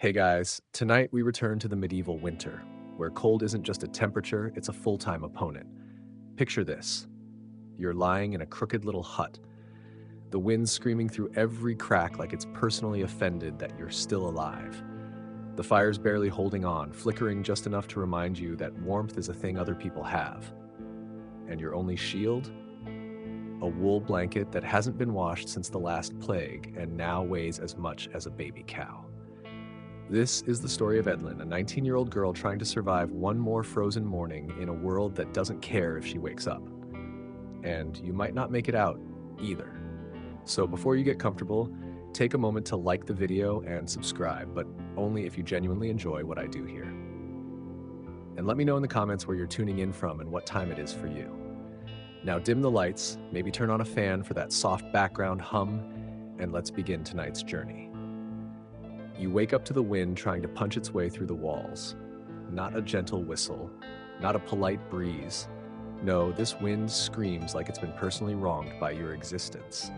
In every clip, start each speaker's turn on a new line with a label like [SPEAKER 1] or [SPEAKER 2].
[SPEAKER 1] Hey guys, tonight we return to the medieval winter, where cold isn't just a temperature, it's a full-time opponent. Picture this. You're lying in a crooked little hut, the wind screaming through every crack like it's personally offended that you're still alive. The fire's barely holding on, flickering just enough to remind you that warmth is a thing other people have. And your only shield? A wool blanket that hasn't been washed since the last plague and now weighs as much as a baby cow. This is the story of Edlin, a 19-year-old girl trying to survive one more frozen morning in a world that doesn't care if she wakes up. And you might not make it out either. So before you get comfortable, take a moment to like the video and subscribe, but only if you genuinely enjoy what I do here. And let me know in the comments where you're tuning in from and what time it is for you. Now dim the lights, maybe turn on a fan for that soft background hum, and let's begin tonight's journey. You wake up to the wind trying to punch its way through the walls. Not a gentle whistle, not a polite breeze. No, this wind screams like it's been personally wronged by your existence.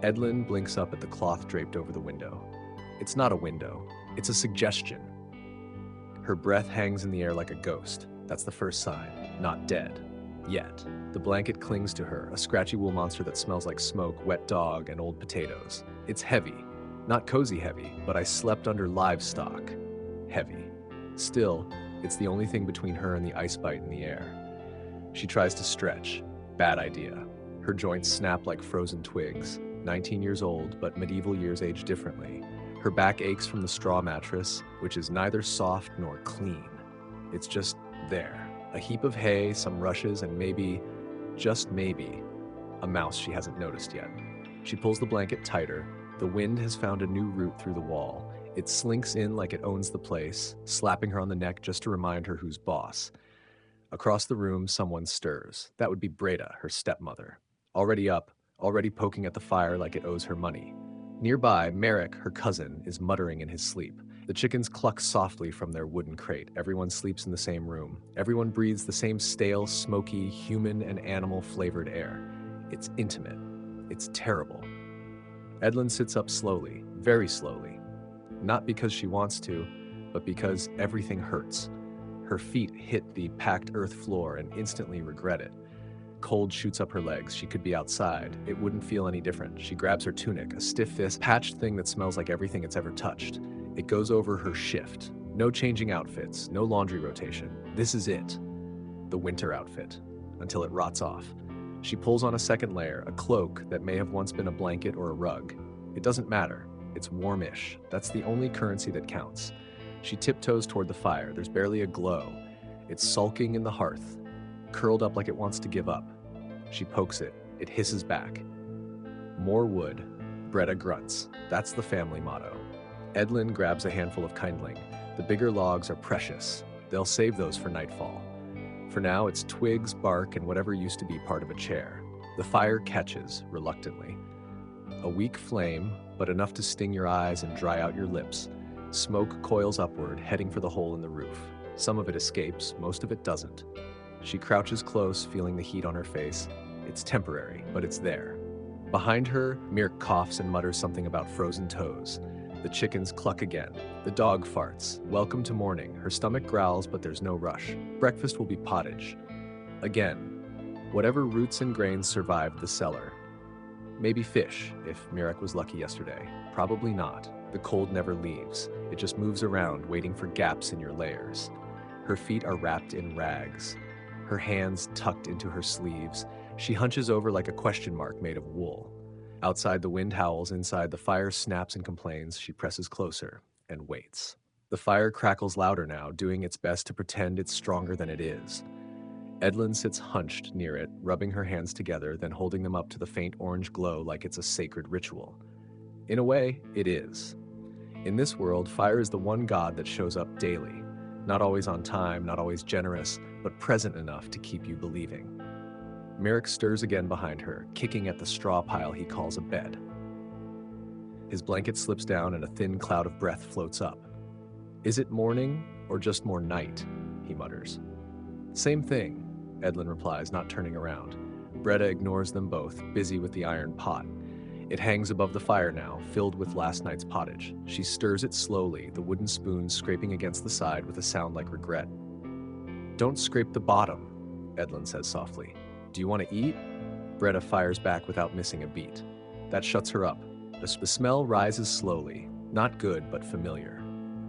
[SPEAKER 1] Edlin blinks up at the cloth draped over the window. It's not a window, it's a suggestion. Her breath hangs in the air like a ghost. That's the first sign. Not dead. Yet. The blanket clings to her, a scratchy wool monster that smells like smoke, wet dog, and old potatoes. It's heavy. Not cozy heavy, but I slept under livestock. Heavy. Still, it's the only thing between her and the ice bite in the air. She tries to stretch. Bad idea. Her joints snap like frozen twigs. 19 years old, but medieval years age differently. Her back aches from the straw mattress, which is neither soft nor clean. It's just there. A heap of hay, some rushes, and maybe, just maybe, a mouse she hasn't noticed yet. She pulls the blanket tighter. The wind has found a new route through the wall. It slinks in like it owns the place, slapping her on the neck just to remind her who's boss. Across the room, someone stirs. That would be Breda, her stepmother. Already up, already poking at the fire like it owes her money. Nearby, Merrick, her cousin, is muttering in his sleep. The chickens cluck softly from their wooden crate. Everyone sleeps in the same room. Everyone breathes the same stale, smoky, human and animal-flavored air. It's intimate. It's terrible. Edlin sits up slowly, very slowly. Not because she wants to, but because everything hurts. Her feet hit the packed earth floor and instantly regret it. Cold shoots up her legs. She could be outside. It wouldn't feel any different. She grabs her tunic, a stiff fist, patched thing that smells like everything it's ever touched. It goes over her shift. No changing outfits, no laundry rotation. This is it. The winter outfit. Until it rots off. She pulls on a second layer, a cloak that may have once been a blanket or a rug. It doesn't matter. It's warmish. That's the only currency that counts. She tiptoes toward the fire. There's barely a glow. It's sulking in the hearth, curled up like it wants to give up. She pokes it. It hisses back. More wood. Breda grunts. That's the family motto. Edlin grabs a handful of kindling. The bigger logs are precious. They'll save those for nightfall. For now, it's twigs, bark, and whatever used to be part of a chair. The fire catches, reluctantly. A weak flame, but enough to sting your eyes and dry out your lips. Smoke coils upward, heading for the hole in the roof. Some of it escapes, most of it doesn't. She crouches close, feeling the heat on her face. It's temporary, but it's there. Behind her, Mirk coughs and mutters something about frozen toes. The chickens cluck again. The dog farts. Welcome to morning. Her stomach growls, but there's no rush. Breakfast will be pottage. Again, whatever roots and grains survived the cellar. Maybe fish, if Mirek was lucky yesterday. Probably not. The cold never leaves. It just moves around, waiting for gaps in your layers. Her feet are wrapped in rags. Her hands tucked into her sleeves. She hunches over like a question mark made of wool. Outside, the wind howls. Inside, the fire snaps and complains. She presses closer and waits. The fire crackles louder now, doing its best to pretend it's stronger than it is. Edlin sits hunched near it, rubbing her hands together, then holding them up to the faint orange glow like it's a sacred ritual. In a way, it is. In this world, fire is the one god that shows up daily. Not always on time, not always generous, but present enough to keep you believing. Merrick stirs again behind her, kicking at the straw pile he calls a bed. His blanket slips down and a thin cloud of breath floats up. Is it morning or just more night? He mutters. Same thing, Edlin replies, not turning around. Breda ignores them both, busy with the iron pot. It hangs above the fire now, filled with last night's pottage. She stirs it slowly, the wooden spoon scraping against the side with a sound like regret. "Don't scrape the bottom," Edlin says softly. "Do you want to eat?" Breda fires back without missing a beat. That shuts her up. The smell rises slowly, not good but familiar.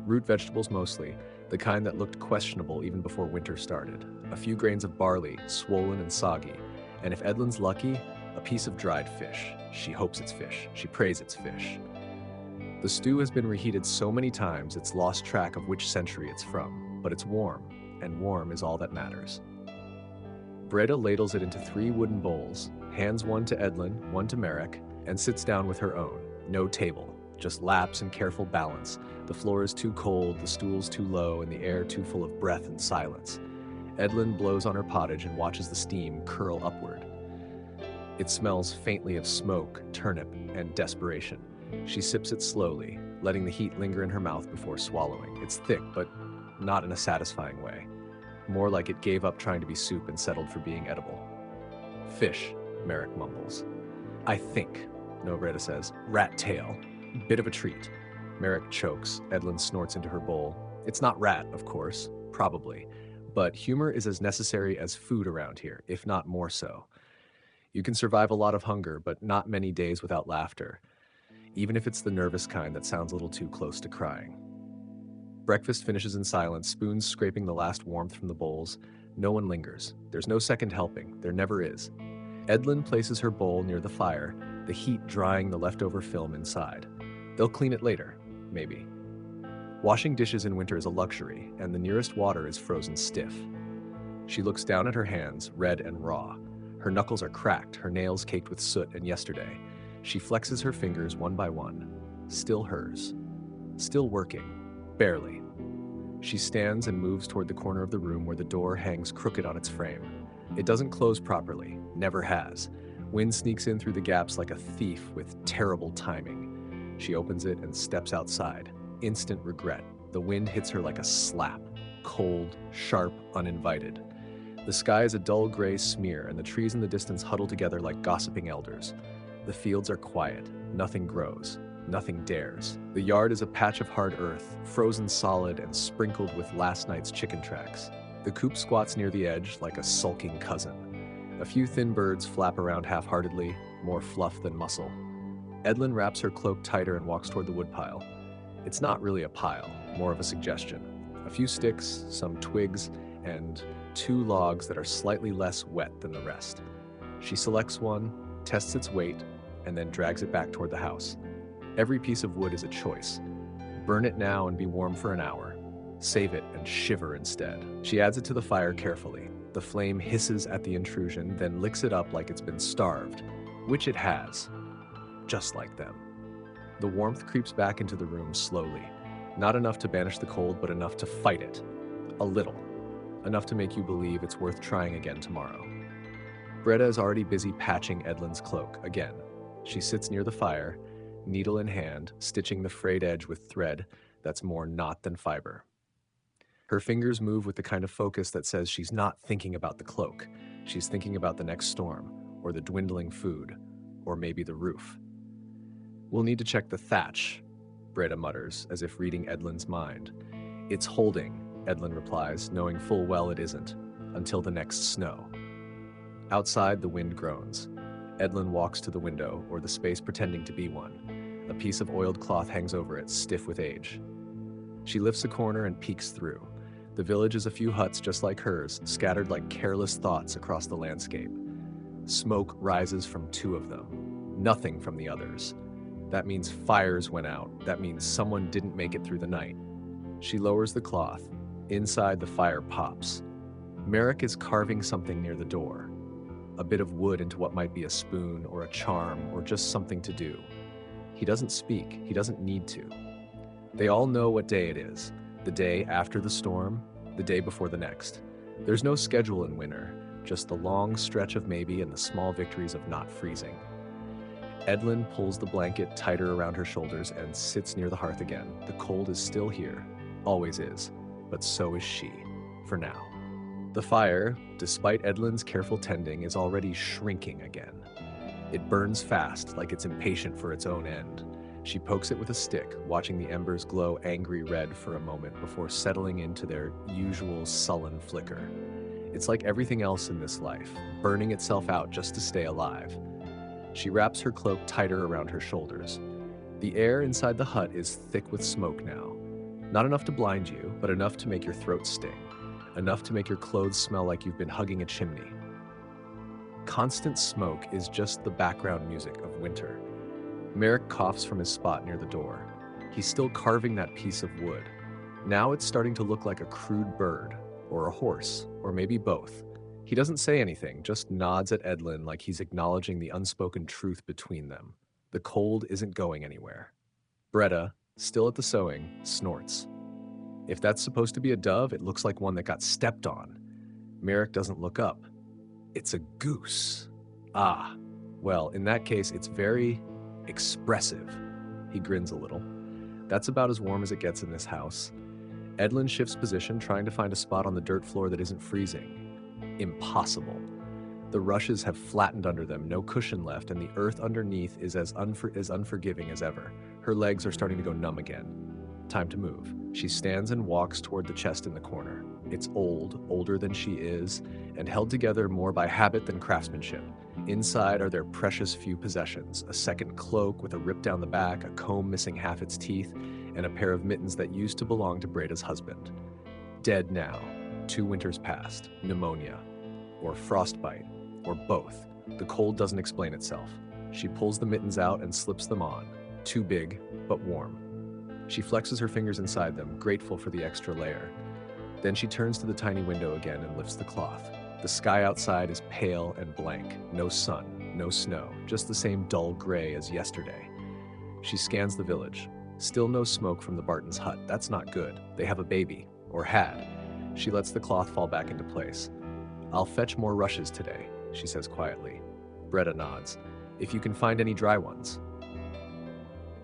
[SPEAKER 1] Root vegetables mostly, the kind that looked questionable even before winter started. A few grains of barley, swollen and soggy, and if Edlin's lucky, a piece of dried fish. She hopes it's fish. She prays it's fish. The stew has been reheated so many times it's lost track of which century it's from, but it's warm, and warm is all that matters. Breda ladles it into 3 wooden bowls, hands one to Edlin, one to Merrick, and sits down with her own. No table, just laps and careful balance. The floor is too cold, the stools too low, and the air too full of breath and silence. Edlin blows on her pottage and watches the steam curl upward. It smells faintly of smoke, turnip, and desperation. She sips it slowly, letting the heat linger in her mouth before swallowing. It's thick, but not in a satisfying way. More like it gave up trying to be soup and settled for being edible. "Fish," Merrick mumbles. "I think," Breda says. "Rat tail. Bit of a treat." Merrick chokes. Edlin snorts into her bowl. It's not rat, of course. Probably. But humor is as necessary as food around here, if not more so. You can survive a lot of hunger, but not many days without laughter, even if it's the nervous kind that sounds a little too close to crying. Breakfast finishes in silence, spoons scraping the last warmth from the bowls. No one lingers. There's no second helping. There never is. Edlin places her bowl near the fire, the heat drying the leftover film inside. They'll clean it later, maybe. Washing dishes in winter is a luxury, and the nearest water is frozen stiff. She looks down at her hands, red and raw. Her knuckles are cracked, her nails caked with soot and yesterday. She flexes her fingers one by one. Still hers. Still working. Barely. She stands and moves toward the corner of the room where the door hangs crooked on its frame. It doesn't close properly. Never has. Wind sneaks in through the gaps like a thief with terrible timing. She opens it and steps outside. Instant regret. The wind hits her like a slap. Cold, sharp, uninvited. The sky is a dull gray smear, and the trees in the distance huddle together like gossiping elders. The fields are quiet. Nothing grows. Nothing dares. The yard is a patch of hard earth, frozen solid and sprinkled with last night's chicken tracks. The coop squats near the edge like a sulking cousin. A few thin birds flap around half-heartedly, more fluff than muscle. Edlin wraps her cloak tighter and walks toward the woodpile. It's not really a pile, more of a suggestion. A few sticks, some twigs, and 2 logs that are slightly less wet than the rest. She selects one, tests its weight, and then drags it back toward the house. Every piece of wood is a choice. Burn it now and be warm for an hour. Save it and shiver instead. She adds it to the fire carefully. The flame hisses at the intrusion, then licks it up like it's been starved, which it has. Just like them. The warmth creeps back into the room slowly. Not enough to banish the cold, but enough to fight it. A little. Enough to make you believe it's worth trying again tomorrow. Breda is already busy patching Edlin's cloak again. She sits near the fire, needle in hand, stitching the frayed edge with thread that's more knot than fiber. Her fingers move with the kind of focus that says she's not thinking about the cloak. She's thinking about the next storm, or the dwindling food, or maybe the roof. "We'll need to check the thatch," Breda mutters, as if reading Edlin's mind. "It's holding," Edlin replies, knowing full well it isn't, until the next snow. Outside, the wind groans. Edlin walks to the window, or the space pretending to be one. A piece of oiled cloth hangs over it, stiff with age. She lifts a corner and peeks through. The village is a few huts just like hers, scattered like careless thoughts across the landscape. Smoke rises from 2 of them. Nothing from the others. That means fires went out. That means someone didn't make it through the night. She lowers the cloth. Inside, the fire pops. Merrick is carving something near the door. A bit of wood into what might be a spoon or a charm or just something to do. He doesn't speak. He doesn't need to. They all know what day it is. The day after the storm, the day before the next. There's no schedule in winter, just the long stretch of maybe and the small victories of not freezing. Edlin pulls the blanket tighter around her shoulders and sits near the hearth again. The cold is still here, always is, but so is she, for now. The fire, despite Edlin's careful tending, is already shrinking again. It burns fast, like it's impatient for its own end. She pokes it with a stick, watching the embers glow angry red for a moment before settling into their usual sullen flicker. It's like everything else in this life, burning itself out just to stay alive. She wraps her cloak tighter around her shoulders. The air inside the hut is thick with smoke now. Not enough to blind you, but enough to make your throat sting. Enough to make your clothes smell like you've been hugging a chimney. Constant smoke is just the background music of winter. Merrick coughs from his spot near the door. He's still carving that piece of wood. Now it's starting to look like a crude bird, or a horse, or maybe both. He doesn't say anything, just nods at Edlin like he's acknowledging the unspoken truth between them. The cold isn't going anywhere. Bretta, still at the sewing, snorts. If that's supposed to be a dove, it looks like one that got stepped on. Merrick doesn't look up. It's a goose. Ah, well, in that case, it's very expressive. He grins a little. That's about as warm as it gets in this house. Edlin shifts position, trying to find a spot on the dirt floor that isn't freezing. Impossible. The rushes have flattened under them, no cushion left, and the earth underneath is as unforgiving as ever. Her legs are starting to go numb again. Time to move. She stands and walks toward the chest in the corner. It's old, older than she is, and held together more by habit than craftsmanship. Inside are their precious few possessions: a second cloak with a rip down the back, a comb missing half its teeth, and a pair of mittens that used to belong to Breda's husband. Dead now. 2 winters past. Pneumonia. Or frostbite. Or both. The cold doesn't explain itself. She pulls the mittens out and slips them on. Too big, but warm. She flexes her fingers inside them, grateful for the extra layer. Then she turns to the tiny window again and lifts the cloth. The sky outside is pale and blank. No sun, no snow, just the same dull gray as yesterday. She scans the village. Still no smoke from the Bartons' hut. That's not good. They have a baby. Or had. She lets the cloth fall back into place. "I'll fetch more rushes today," she says quietly. Bretta nods. "If you can find any dry ones."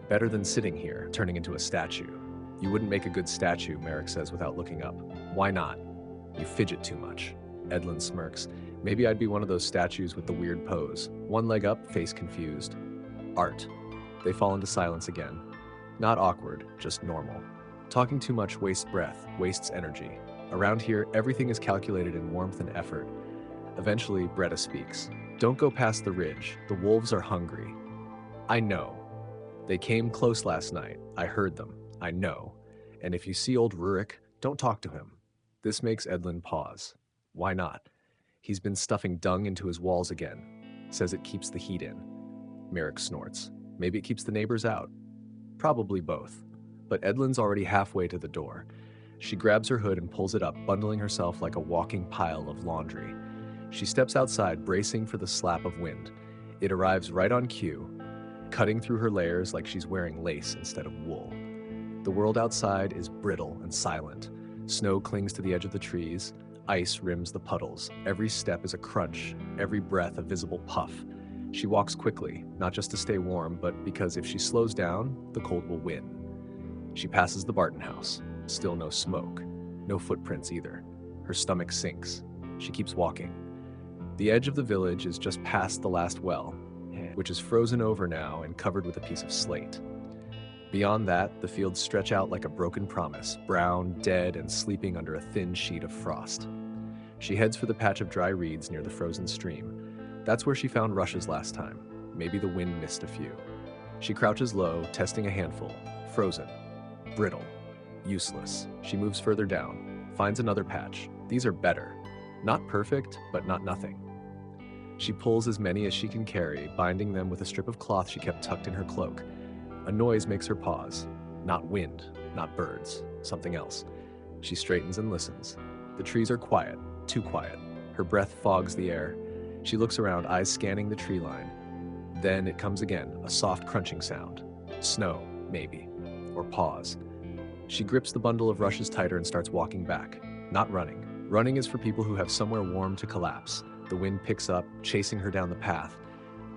[SPEAKER 1] "Better than sitting here, turning into a statue." "You wouldn't make a good statue," Merrick says without looking up. "Why not?" "You fidget too much." Edlin smirks. "Maybe I'd be one of those statues with the weird pose. One leg up, face confused." Art. They fall into silence again. Not awkward, just normal. Talking too much wastes breath, wastes energy. Around here, everything is calculated in warmth and effort. Eventually, Bretta speaks. "Don't go past the ridge. The wolves are hungry." "I know. They came close last night. I heard them. I know. And if you see old Rurik, don't talk to him." This makes Edlin pause. Why not? He's been stuffing dung into his walls again. Says it keeps the heat in. Merrick snorts. Maybe it keeps the neighbors out. Probably both. But Edlin's already halfway to the door. She grabs her hood and pulls it up, bundling herself like a walking pile of laundry. She steps outside, bracing for the slap of wind. It arrives right on cue, cutting through her layers like she's wearing lace instead of wool. The world outside is brittle and silent. Snow clings to the edge of the trees. Ice rims the puddles. Every step is a crunch, every breath a visible puff. She walks quickly, not just to stay warm, but because if she slows down, the cold will win. She passes the Barton house. Still no smoke. No footprints either. Her stomach sinks. She keeps walking. The edge of the village is just past the last well, which is frozen over now and covered with a piece of slate. Beyond that, the fields stretch out like a broken promise, brown, dead, and sleeping under a thin sheet of frost. She heads for the patch of dry reeds near the frozen stream. That's where she found rushes last time. Maybe the wind missed a few. She crouches low, testing a handful. Frozen. Brittle. Useless. She moves further down. Finds another patch. These are better. Not perfect, but not nothing. She pulls as many as she can carry, binding them with a strip of cloth she kept tucked in her cloak. A noise makes her pause. Not wind, not birds, something else. She straightens and listens. The trees are quiet, too quiet. Her breath fogs the air. She looks around, eyes scanning the tree line. Then it comes again, a soft crunching sound. Snow, maybe. Or pause. She grips the bundle of rushes tighter and starts walking back. Not running. Running is for people who have somewhere warm to collapse. The wind picks up, chasing her down the path.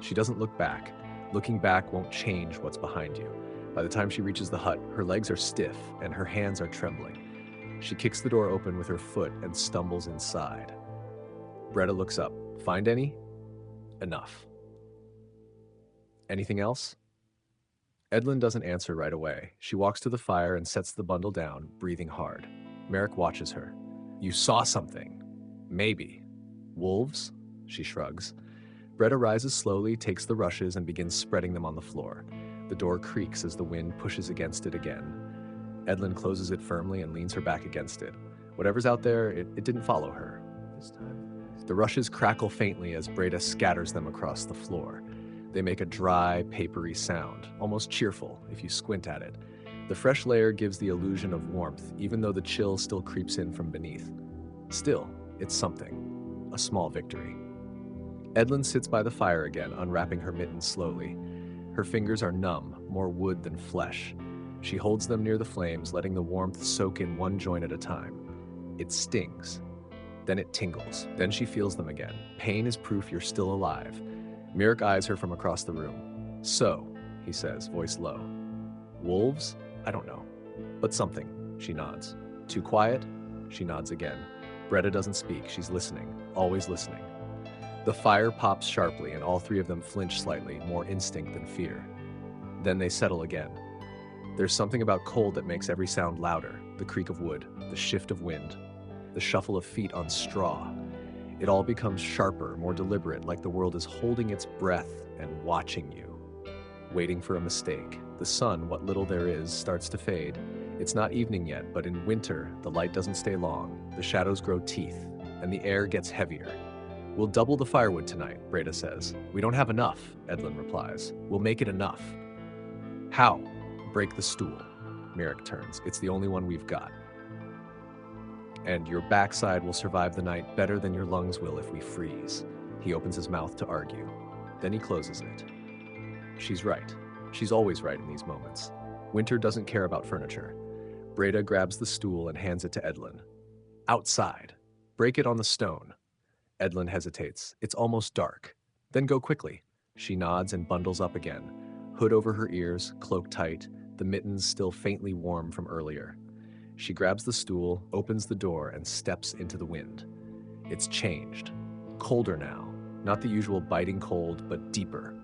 [SPEAKER 1] She doesn't look back. Looking back won't change what's behind you. By the time she reaches the hut, her legs are stiff and her hands are trembling. She kicks the door open with her foot and stumbles inside. Bretta looks up. Find any? Enough. Anything else? Edlin doesn't answer right away. She walks to the fire and sets the bundle down, breathing hard. Merrick watches her. You saw something. Maybe. Wolves? She shrugs. Bretta rises slowly, takes the rushes, and begins spreading them on the floor. The door creaks as the wind pushes against it again. Edlin closes it firmly and leans her back against it. Whatever's out there, it didn't follow her. This time. The rushes crackle faintly as Breda scatters them across the floor. They make a dry, papery sound, almost cheerful if you squint at it. The fresh layer gives the illusion of warmth, even though the chill still creeps in from beneath. Still, it's something. A small victory. Edlin sits by the fire again, unwrapping her mittens slowly. Her fingers are numb, more wood than flesh. She holds them near the flames, letting the warmth soak in one joint at a time. It stings. Then it tingles. Then she feels them again. Pain is proof you're still alive. Merrick eyes her from across the room. So, he says, voice low. Wolves? I don't know. But something. She nods. Too quiet? She nods again. Bretta doesn't speak. She's listening. Always listening. The fire pops sharply, and all three of them flinch slightly, more instinct than fear. Then they settle again. There's something about cold that makes every sound louder. The creak of wood, the shift of wind, the shuffle of feet on straw. It all becomes sharper, more deliberate, like the world is holding its breath and watching you. Waiting for a mistake. The sun, what little there is, starts to fade. It's not evening yet, but in winter, the light doesn't stay long. The shadows grow teeth, and the air gets heavier. We'll double the firewood tonight, Breda says. We don't have enough, Edlin replies. We'll make it enough. How? Break the stool. Merrick turns. It's the only one we've got. And your backside will survive the night better than your lungs will if we freeze. He opens his mouth to argue. Then he closes it. She's right. She's always right in these moments. Winter doesn't care about furniture. Breda grabs the stool and hands it to Edlin. Outside. Break it on the stone. Edlin hesitates. It's almost dark. Then go quickly. She nods and bundles up again. Hood over her ears, cloak tight, the mittens still faintly warm from earlier. She grabs the stool, opens the door, and steps into the wind. It's changed. Colder now. Not the usual biting cold, but deeper.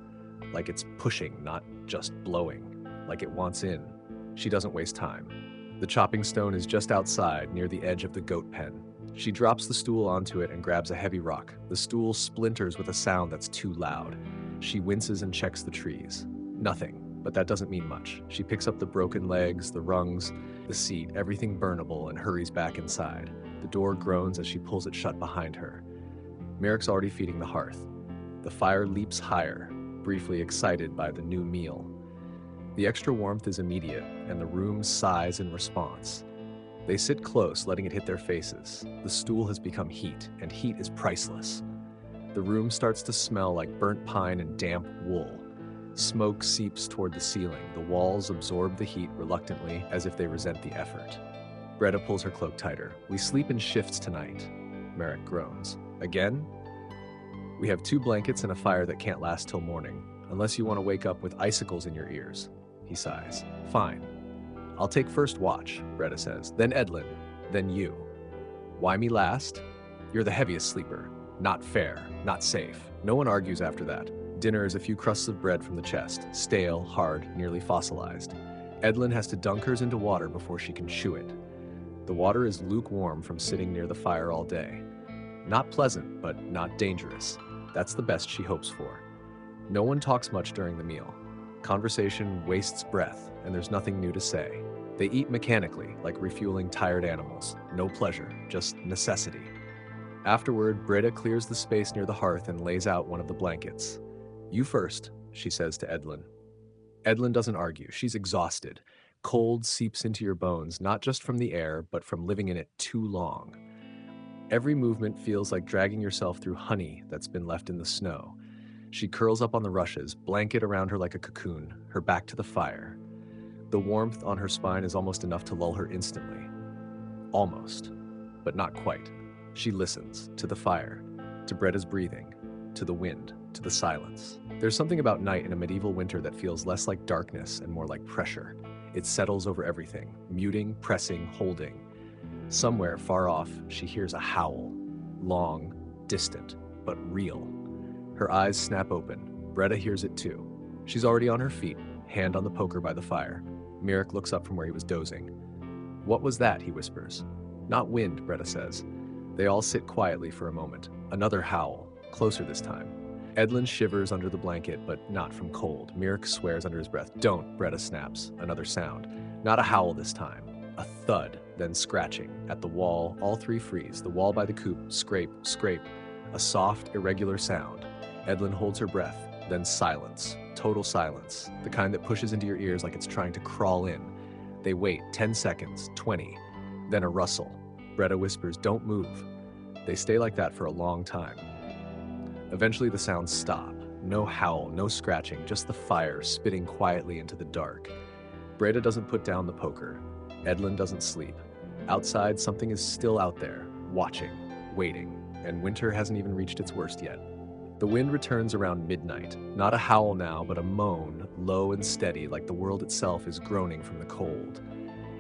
[SPEAKER 1] Like it's pushing, not just blowing. Like it wants in. She doesn't waste time. The chopping stone is just outside, near the edge of the goat pen. She drops the stool onto it and grabs a heavy rock. The stool splinters with a sound that's too loud. She winces and checks the trees. Nothing, but that doesn't mean much. She picks up the broken legs, the rungs, the seat, everything burnable, and hurries back inside. The door groans as she pulls it shut behind her. Merrick's already feeding the hearth. The fire leaps higher, briefly excited by the new meal. The extra warmth is immediate, and the room sighs in response. They sit close, letting it hit their faces. The stool has become heat, and heat is priceless. The room starts to smell like burnt pine and damp wool. Smoke seeps toward the ceiling. The walls absorb the heat reluctantly, as if they resent the effort. Breda pulls her cloak tighter. We sleep in shifts tonight. Merrick groans. Again? We have 2 blankets and a fire that can't last till morning, unless you want to wake up with icicles in your ears. He sighs. Fine. I'll take first watch, Breda says. Then Edlin. Then you. Why me last? You're the heaviest sleeper. Not fair. Not safe. No one argues after that. Dinner is a few crusts of bread from the chest, stale, hard, nearly fossilized. Edlin has to dunk hers into water before she can chew it. The water is lukewarm from sitting near the fire all day. Not pleasant, but not dangerous. That's the best she hopes for. No one talks much during the meal. Conversation wastes breath, and there's nothing new to say. They eat mechanically, like refueling tired animals. No pleasure, just necessity. Afterward, Breda clears the space near the hearth and lays out one of the blankets. You first, she says to Edlin. Edlin doesn't argue. She's exhausted. Cold seeps into your bones, not just from the air, but from living in it too long. Every movement feels like dragging yourself through honey that's been left in the snow. She curls up on the rushes, blanket around her like a cocoon, her back to the fire. The warmth on her spine is almost enough to lull her instantly. Almost, but not quite. She listens to the fire, to Breda's breathing, to the wind, to the silence. There's something about night in a medieval winter that feels less like darkness and more like pressure. It settles over everything, muting, pressing, holding. Somewhere far off, she hears a howl, long, distant, but real. Her eyes snap open. Breda hears it too. She's already on her feet, hand on the poker by the fire. Mirek looks up from where he was dozing. "What was that?" he whispers. "Not wind," Bretta says. They all sit quietly for a moment. Another howl, closer this time. Edlin shivers under the blanket, but not from cold. Mirek swears under his breath. "Don't," Bretta snaps. Another sound. Not a howl this time. A thud, then scratching. At the wall, all three freeze. The wall by the coop, scrape, scrape. A soft, irregular sound. Edlin holds her breath. Then silence. Total silence. The kind that pushes into your ears like it's trying to crawl in. They wait 10 seconds, 20. Then a rustle. Bretta whispers, "Don't move." They stay like that for a long time. Eventually the sounds stop. No howl, no scratching, just the fire spitting quietly into the dark. Breda doesn't put down the poker. Edlin doesn't sleep. Outside, something is still out there, watching, waiting, and winter hasn't even reached its worst yet. The wind returns around midnight. Not a howl now, but a moan, low and steady, like the world itself is groaning from the cold.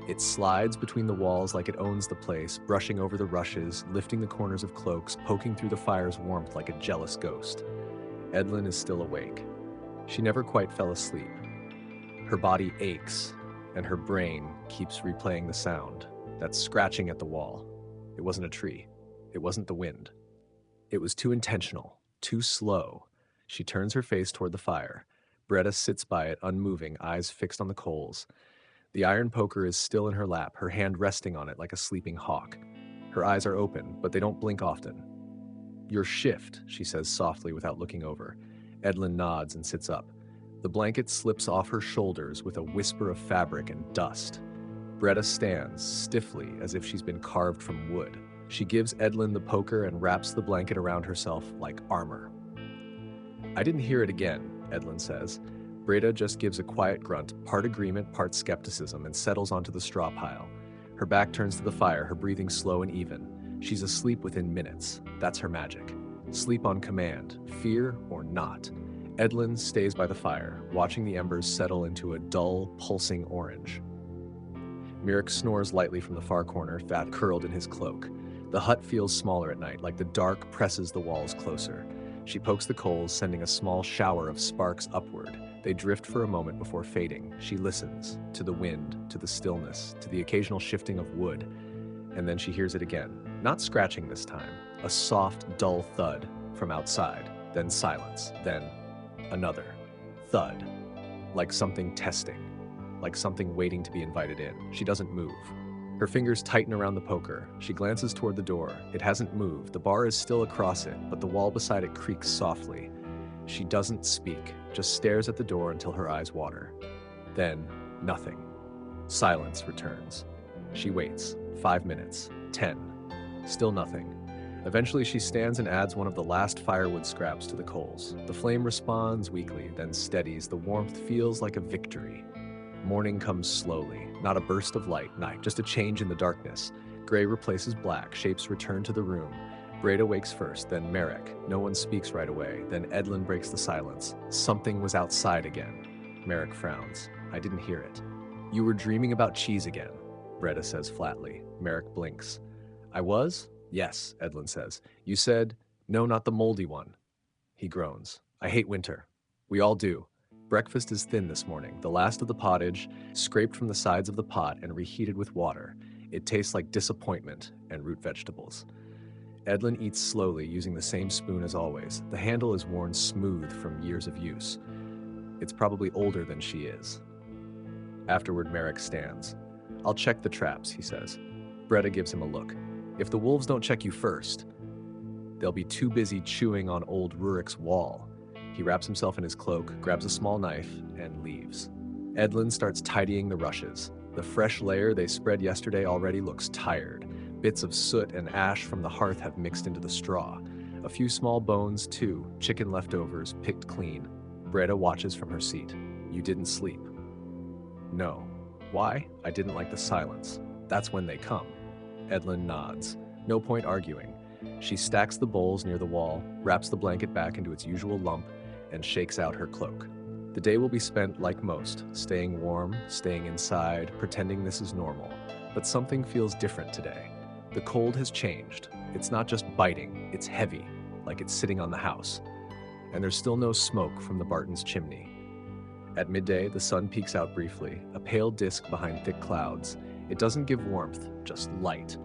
[SPEAKER 1] It slides between the walls like it owns the place, brushing over the rushes, lifting the corners of cloaks, poking through the fire's warmth like a jealous ghost. Edlin is still awake. She never quite fell asleep. Her body aches, and her brain keeps replaying the sound. That scratching at the wall. It wasn't a tree. It wasn't the wind. It was too intentional, too slow. She turns her face toward the fire. Bretta sits by it, unmoving, eyes fixed on the coals. The iron poker is still in her lap, her hand resting on it like a sleeping hawk. Her eyes are open, but they don't blink often. "Your shift," she says softly without looking over. Edlin nods and sits up. The blanket slips off her shoulders with a whisper of fabric and dust. Bretta stands, stiffly, as if she's been carved from wood. She gives Edlin the poker and wraps the blanket around herself like armor. "I didn't hear it again," Edlin says. Breda just gives a quiet grunt, part agreement, part skepticism, and settles onto the straw pile. Her back turns to the fire, her breathing slow and even. She's asleep within minutes. That's her magic. Sleep on command, fear or not. Edlin stays by the fire, watching the embers settle into a dull, pulsing orange. Mirek snores lightly from the far corner, fat curled in his cloak. The hut feels smaller at night, like the dark presses the walls closer. She pokes the coals, sending a small shower of sparks upward. They drift for a moment before fading. She listens, to the wind, to the stillness, to the occasional shifting of wood. And then she hears it again. Not scratching this time. A soft, dull thud from outside. Then silence. Then another. Thud. Like something testing. Like something waiting to be invited in. She doesn't move. Her fingers tighten around the poker. She glances toward the door. It hasn't moved. The bar is still across it, but the wall beside it creaks softly. She doesn't speak, just stares at the door until her eyes water. Then, nothing. Silence returns. She waits. 5 minutes. 10. Still nothing. Eventually, she stands and adds one of the last firewood scraps to the coals. The flame responds weakly, then steadies. The warmth feels like a victory. Morning comes slowly. Not a burst of light, night, just a change in the darkness. Gray replaces black. Shapes return to the room. Breda wakes first, then Marek. No one speaks right away. Then Edlin breaks the silence. Something was outside again. Marek frowns. "I didn't hear it." "You were dreaming about cheese again," Breda says flatly. Marek blinks. "I was?" "Yes," Edlin says. "You said, 'No, not the moldy one.'" He groans. "I hate winter. We all do. Breakfast is thin this morning, the last of the pottage, scraped from the sides of the pot and reheated with water. It tastes like disappointment and root vegetables." Edlin eats slowly, using the same spoon as always. The handle is worn smooth from years of use. It's probably older than she is. Afterward, Marek stands. "I'll check the traps," he says. Breda gives him a look. "If the wolves don't check you first, they'll be too busy chewing on old Rurik's wall." He wraps himself in his cloak, grabs a small knife, and leaves. Edlin starts tidying the rushes. The fresh layer they spread yesterday already looks tired. Bits of soot and ash from the hearth have mixed into the straw. A few small bones, too, chicken leftovers, picked clean. Breda watches from her seat. "You didn't sleep." "No." "Why?" "I didn't like the silence. That's when they come." Edlin nods. No point arguing. She stacks the bowls near the wall, wraps the blanket back into its usual lump, and shakes out her cloak. The day will be spent like most, staying warm, staying inside, pretending this is normal. But something feels different today. The cold has changed. It's not just biting, it's heavy, like it's sitting on the house. And there's still no smoke from the Bartons' chimney. At midday, the sun peeks out briefly, a pale disk behind thick clouds. It doesn't give warmth, just light.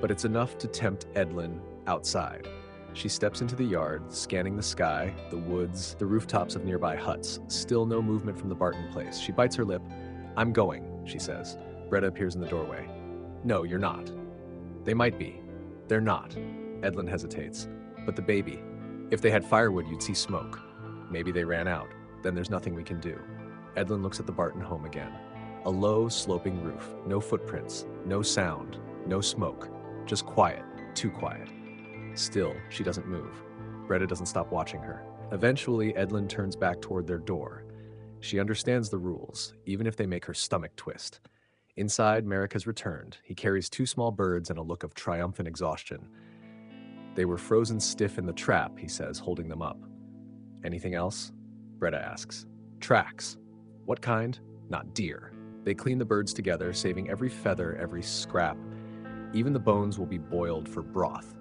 [SPEAKER 1] But it's enough to tempt Edlin outside. She steps into the yard, scanning the sky, the woods, the rooftops of nearby huts. Still no movement from the Barton place. She bites her lip. "I'm going," she says. Bretta appears in the doorway. "No, you're not." "They might be." "They're not." Edlin hesitates. "But the baby. If they had firewood, you'd see smoke. Maybe they ran out. Then there's nothing we can do." Edlin looks at the Barton home again. A low, sloping roof. No footprints. No sound. No smoke. Just quiet. Too quiet. Still, she doesn't move. Bretta doesn't stop watching her. Eventually, Edlin turns back toward their door. She understands the rules, even if they make her stomach twist. Inside, Merrick has returned. He carries 2 small birds and a look of triumphant exhaustion. "They were frozen stiff in the trap," he says, holding them up. "Anything else?" Bretta asks. "Tracks." "What kind?" "Not deer." They clean the birds together, saving every feather, every scrap. Even the bones will be boiled for broth.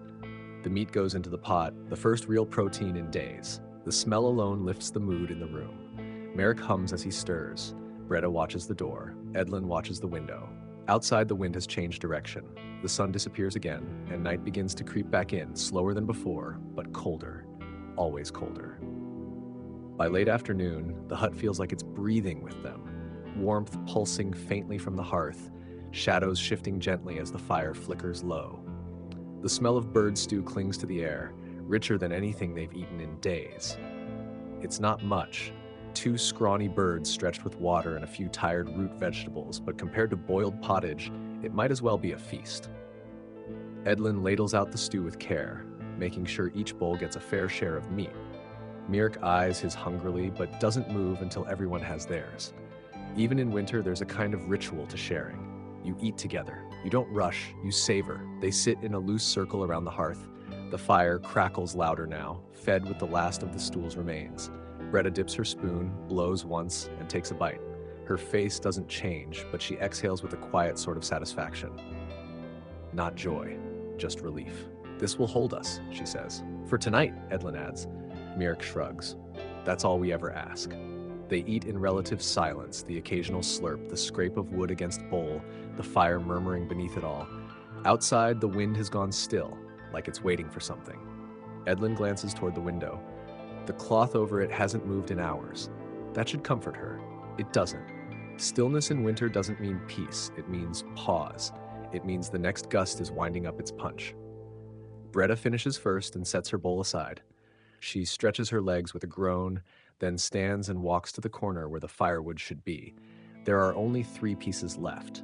[SPEAKER 1] The meat goes into the pot, the first real protein in days. The smell alone lifts the mood in the room. Merrick hums as he stirs. Bretta watches the door. Edlin watches the window. Outside, the wind has changed direction. The sun disappears again, and night begins to creep back in, slower than before, but colder. Always colder. By late afternoon, the hut feels like it's breathing with them. Warmth pulsing faintly from the hearth, shadows shifting gently as the fire flickers low. The smell of bird stew clings to the air, richer than anything they've eaten in days. It's not much. 2 scrawny birds stretched with water and a few tired root vegetables, but compared to boiled pottage, it might as well be a feast. Edlin ladles out the stew with care, making sure each bowl gets a fair share of meat. Mirk eyes his hungrily, but doesn't move until everyone has theirs. Even in winter, there's a kind of ritual to sharing. You eat together. You don't rush, you savor. They sit in a loose circle around the hearth. The fire crackles louder now, fed with the last of the stool's remains. Bretta dips her spoon, blows once, and takes a bite. Her face doesn't change, but she exhales with a quiet sort of satisfaction. Not joy, just relief. "This will hold us," she says. "For tonight," Edlin adds. Mirk shrugs. "That's all we ever ask." They eat in relative silence, the occasional slurp, the scrape of wood against bowl, the fire murmuring beneath it all. Outside, the wind has gone still, like it's waiting for something. Edlin glances toward the window. The cloth over it hasn't moved in hours. That should comfort her. It doesn't. Stillness in winter doesn't mean peace. It means pause. It means the next gust is winding up its punch. Bretta finishes first and sets her bowl aside. She stretches her legs with a groan, then stands and walks to the corner where the firewood should be. There are only 3 pieces left.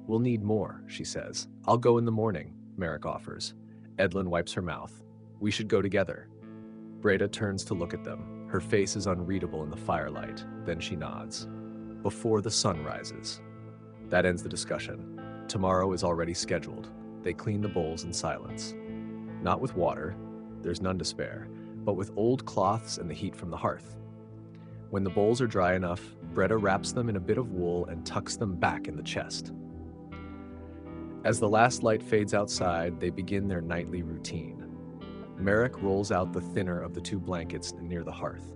[SPEAKER 1] "We'll need more," she says. "I'll go in the morning," Merrick offers. Edlin wipes her mouth. "We should go together." Breda turns to look at them. Her face is unreadable in the firelight. Then she nods. "Before the sun rises." That ends the discussion. Tomorrow is already scheduled. They clean the bowls in silence. Not with water, there's none to spare, but with old cloths and the heat from the hearth. When the bowls are dry enough, Bretta wraps them in a bit of wool and tucks them back in the chest. As the last light fades outside, they begin their nightly routine. Merrick rolls out the thinner of the 2 blankets near the hearth.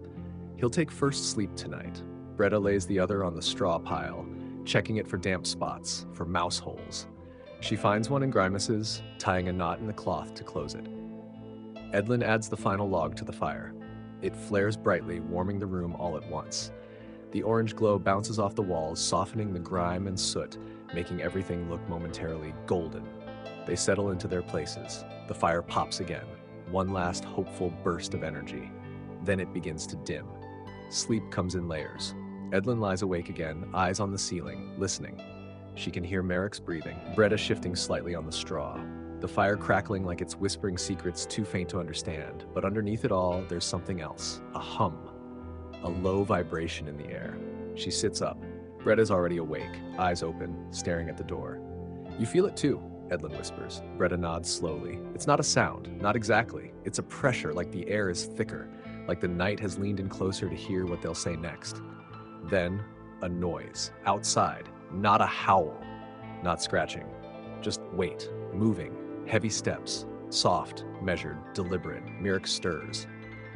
[SPEAKER 1] He'll take first sleep tonight. Bretta lays the other on the straw pile, checking it for damp spots, for mouse holes. She finds one in Grimus's, tying a knot in the cloth to close it. Edlin adds the final log to the fire. It flares brightly, warming the room all at once. The orange glow bounces off the walls, softening the grime and soot, making everything look momentarily golden. They settle into their places. The fire pops again. One last hopeful burst of energy. Then it begins to dim. Sleep comes in layers. Edlin lies awake again, eyes on the ceiling, listening. She can hear Merrick's breathing, Bretta shifting slightly on the straw. The fire crackling like it's whispering secrets too faint to understand, but underneath it all, there's something else. A hum. A low vibration in the air. She sits up. Bretta's already awake, eyes open, staring at the door. "You feel it too," Edlin whispers. Bretta nods slowly. "It's not a sound, not exactly. It's a pressure, like the air is thicker, like the night has leaned in closer to hear what they'll say next." Then, a noise. Outside. Not a howl. Not scratching. Just weight. Moving. Heavy steps. Soft. Measured. Deliberate. Merrick stirs.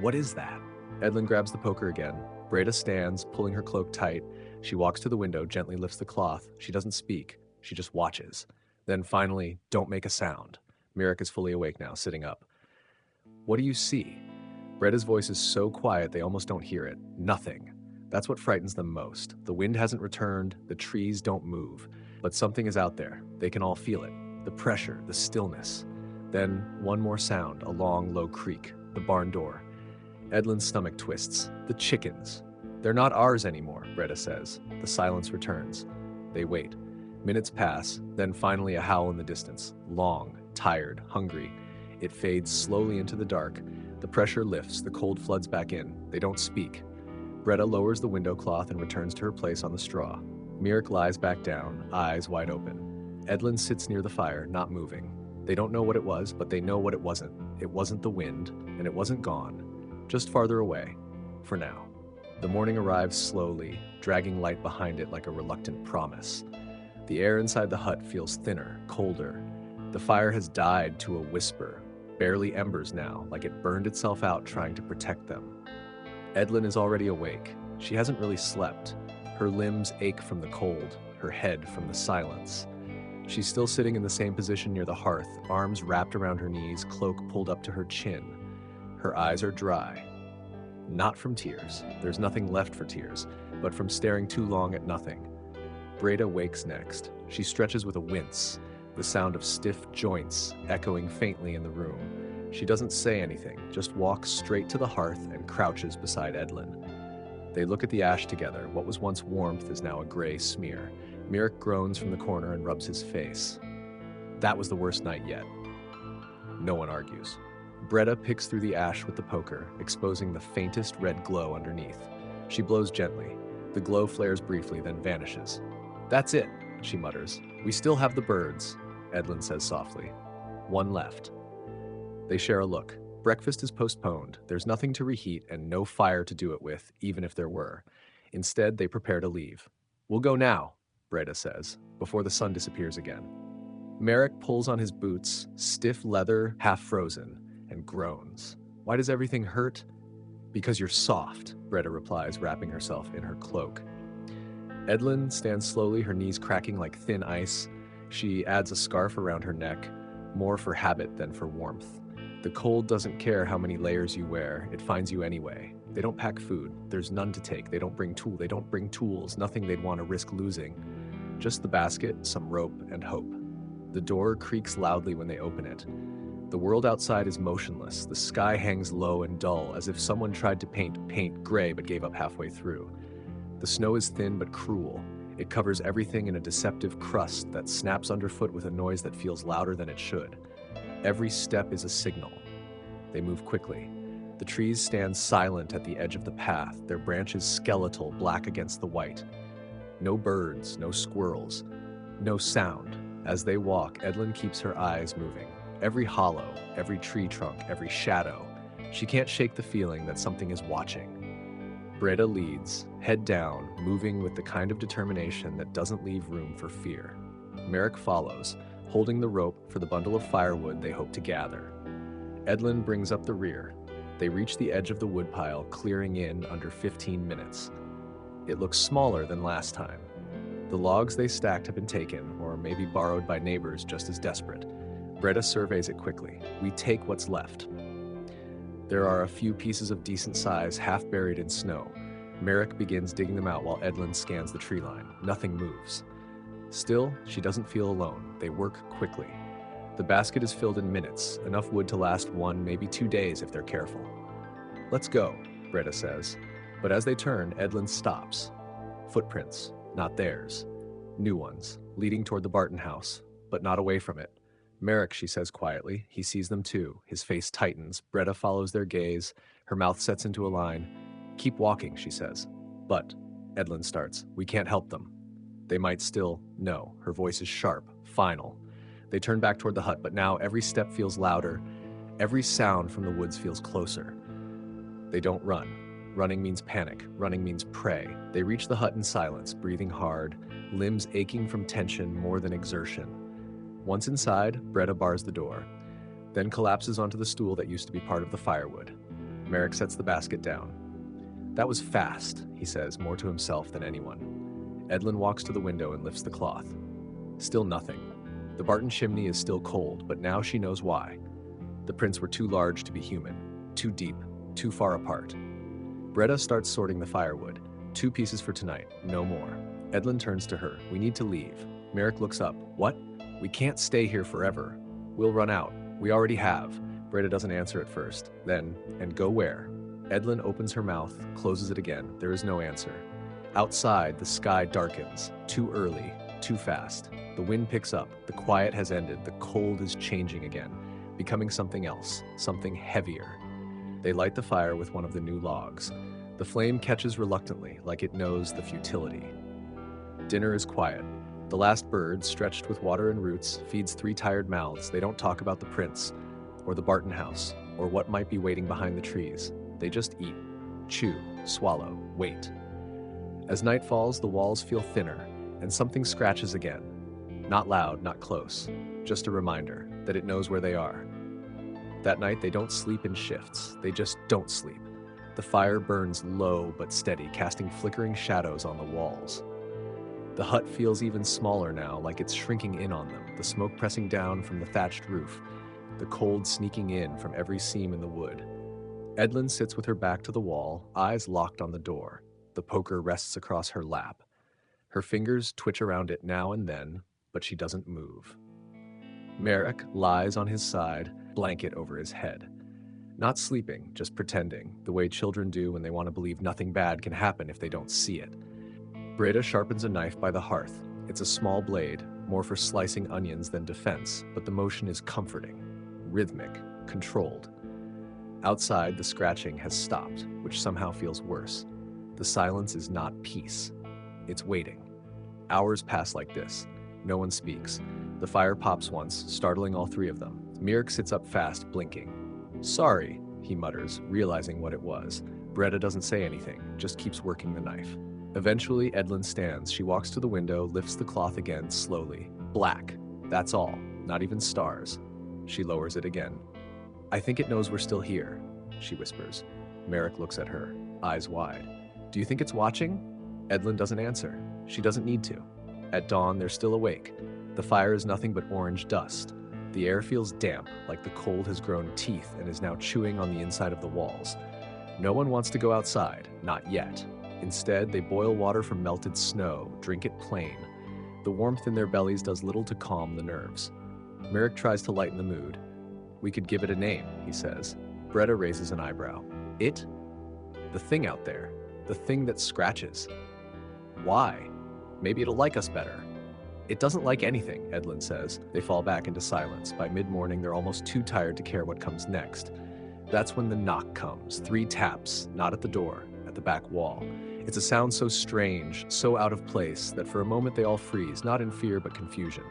[SPEAKER 1] What is that? Edlin grabs the poker again. Breda stands, pulling her cloak tight. She walks to the window, gently lifts the cloth. She doesn't speak. She just watches. Then finally, don't make a sound. Mirek is fully awake now, sitting up. What do you see? Breda's voice is so quiet they almost don't hear it. Nothing. That's what frightens them most. The wind hasn't returned, the trees don't move. But something is out there. They can all feel it. The pressure, the stillness. Then one more sound, a long, low creak. The barn door. Edlin's stomach twists. The chickens. They're not ours anymore, Breda says. The silence returns. They wait. Minutes pass, then finally a howl in the distance. Long, tired, hungry. It fades slowly into the dark. The pressure lifts, the cold floods back in. They don't speak. Breda lowers the window cloth and returns to her place on the straw. Mirek lies back down, eyes wide open. Edlin sits near the fire, not moving. They don't know what it was, but they know what it wasn't. It wasn't the wind, and it wasn't gone. Just farther away. For now. The morning arrives slowly, dragging light behind it like a reluctant promise. The air inside the hut feels thinner, colder. The fire has died to a whisper, barely embers now, like it burned itself out trying to protect them. Edlin is already awake. She hasn't really slept. Her limbs ache from the cold, her head from the silence. She's still sitting in the same position near the hearth, arms wrapped around her knees, cloak pulled up to her chin. Her eyes are dry. Not from tears. There's nothing left for tears, but from staring too long at nothing. Breda wakes next. She stretches with a wince, the sound of stiff joints echoing faintly in the room. She doesn't say anything, just walks straight to the hearth and crouches beside Edlin. They look at the ash together. What was once warmth is now a gray smear. Mirek groans from the corner and rubs his face. That was the worst night yet. No one argues. Breda picks through the ash with the poker, exposing the faintest red glow underneath. She blows gently. The glow flares briefly, then vanishes. That's it, she mutters. We still have the birds, Edlin says softly. One left. They share a look. Breakfast is postponed. There's nothing to reheat and no fire to do it with, even if there were. Instead, they prepare to leave. We'll go now, Breda says, before the sun disappears again. Mirek pulls on his boots, stiff leather, half frozen, and groans. Why does everything hurt? Because you're soft, Breda replies, wrapping herself in her cloak. Edlin stands slowly, her knees cracking like thin ice. She adds a scarf around her neck, more for habit than for warmth. The cold doesn't care how many layers you wear, it finds you anyway. They don't pack food, there's none to take, they don't bring tools, nothing they'd want to risk losing. Just the basket, some rope, and hope. The door creaks loudly when they open it. The world outside is motionless, the sky hangs low and dull, as if someone tried to paint gray but gave up halfway through. The snow is thin but cruel. It covers everything in a deceptive crust that snaps underfoot with a noise that feels louder than it should. Every step is a signal. They move quickly. The trees stand silent at the edge of the path, their branches skeletal, black against the white. No birds, no squirrels, no sound. As they walk, Edlin keeps her eyes moving. Every hollow, every tree trunk, every shadow. She can't shake the feeling that something is watching. Breda leads, head down, moving with the kind of determination that doesn't leave room for fear. Mirek follows, holding the rope for the bundle of firewood they hope to gather. Edlin brings up the rear. They reach the edge of the woodpile, clearing in under 15 minutes. It looks smaller than last time. The logs they stacked have been taken, or maybe borrowed by neighbors just as desperate. Breda surveys it quickly. We take what's left. There are a few pieces of decent size, half buried in snow. Mirek begins digging them out while Edlin scans the tree line. Nothing moves. Still, she doesn't feel alone. They work quickly. The basket is filled in minutes, enough wood to last 1, maybe 2 days if they're careful. Let's go, Breda says. But as they turn, Edlin stops. Footprints, not theirs. New ones, leading toward the Barton house, but not away from it. Mirek, she says quietly. He sees them too. His face tightens. Breda follows their gaze. Her mouth sets into a line. Keep walking, she says. But, Edlin starts, we can't help them. They might still. No, her voice is sharp, final. They turn back toward the hut, but now every step feels louder. Every sound from the woods feels closer. They don't run. Running means panic. Running means prey. They reach the hut in silence, breathing hard, limbs aching from tension more than exertion. Once inside, Breda bars the door, then collapses onto the stool that used to be part of the firewood. Mirek sets the basket down. That was fast, he says, more to himself than anyone. Edlin walks to the window and lifts the cloth. Still nothing. The Barton chimney is still cold, but now she knows why. The prints were too large to be human, too deep, too far apart. Bretta starts sorting the firewood. 2 pieces for tonight, no more. Edlin turns to her. We need to leave. Merrick looks up. What? We can't stay here forever. We'll run out. We already have. Bretta doesn't answer at first. Then, and go where? Edlin opens her mouth, closes it again. There is no answer. Outside, the sky darkens. Too early, too fast. The wind picks up. The quiet has ended. The cold is changing again, becoming something else, something heavier. They light the fire with one of the new logs. The flame catches reluctantly, like it knows the futility. Dinner is quiet. The last bird, stretched with water and roots, feeds 3 tired mouths. They don't talk about the prince, or the Barton house, or what might be waiting behind the trees. They just eat, chew, swallow, wait. As night falls, the walls feel thinner, and something scratches again. Not loud, not close, just a reminder that it knows where they are. That night, they don't sleep in shifts. They just don't sleep. The fire burns low but steady, casting flickering shadows on the walls. The hut feels even smaller now, like it's shrinking in on them, the smoke pressing down from the thatched roof, the cold sneaking in from every seam in the wood. Edlin sits with her back to the wall, eyes locked on the door. The poker rests across her lap. Her fingers twitch around it now and then, but she doesn't move. Merrick lies on his side, blanket over his head. Not sleeping, just pretending, the way children do when they want to believe nothing bad can happen if they don't see it. Breda sharpens a knife by the hearth. It's a small blade, more for slicing onions than defense, but the motion is comforting, rhythmic, controlled. Outside, the scratching has stopped, which somehow feels worse. The silence is not peace. It's waiting. Hours pass like this. No one speaks. The fire pops once, startling all 3 of them. Merrick sits up fast, blinking. Sorry, he mutters, realizing what it was. Breda doesn't say anything, just keeps working the knife. Eventually, Edlin stands. She walks to the window, lifts the cloth again, slowly. Black. That's all. Not even stars. She lowers it again. I think it knows we're still here, she whispers. Merrick looks at her, eyes wide. Do you think it's watching? Edlin doesn't answer. She doesn't need to. At dawn, they're still awake. The fire is nothing but orange dust. The air feels damp, like the cold has grown teeth and is now chewing on the inside of the walls. No one wants to go outside, not yet. Instead, they boil water from melted snow, drink it plain. The warmth in their bellies does little to calm the nerves. Merrick tries to lighten the mood. We could give it a name, he says. Breda raises an eyebrow. It? The thing out there. The thing that scratches. Why? Maybe it'll like us better. It doesn't like anything, Edlin says. They fall back into silence. By mid-morning, they're almost too tired to care what comes next. That's when the knock comes. 3 taps, not at the door, at the back wall. It's a sound so strange, so out of place, that for a moment they all freeze, not in fear but confusion.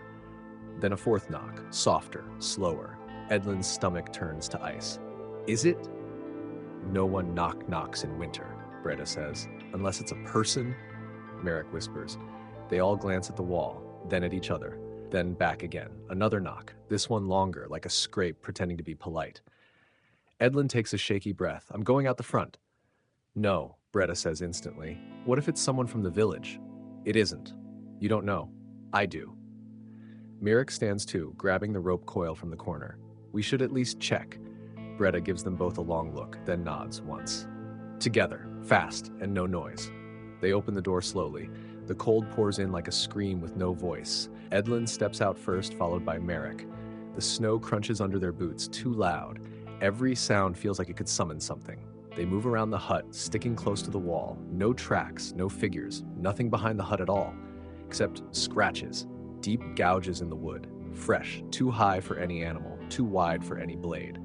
[SPEAKER 1] Then a 4th knock, softer, slower. Edlin's stomach turns to ice. Is it? No one knocks in winter, Breda says. Unless it's a person, Merrick whispers. They all glance at the wall, then at each other, then back again. Another knock, this one longer, like a scrape pretending to be polite. Edlin takes a shaky breath. I'm going out the front. No, Breda says instantly. What if it's someone from the village? It isn't. You don't know. I do. Merrick stands too, grabbing the rope coil from the corner. We should at least check. Breda gives them both a long look, then nods once. Together, fast, and no noise. They open the door slowly. The cold pours in like a scream with no voice. Edlin steps out first, followed by Merrick. The snow crunches under their boots, too loud. Every sound feels like it could summon something. They move around the hut, sticking close to the wall. No tracks, no figures, nothing behind the hut at all, except scratches, deep gouges in the wood, fresh, too high for any animal, too wide for any blade.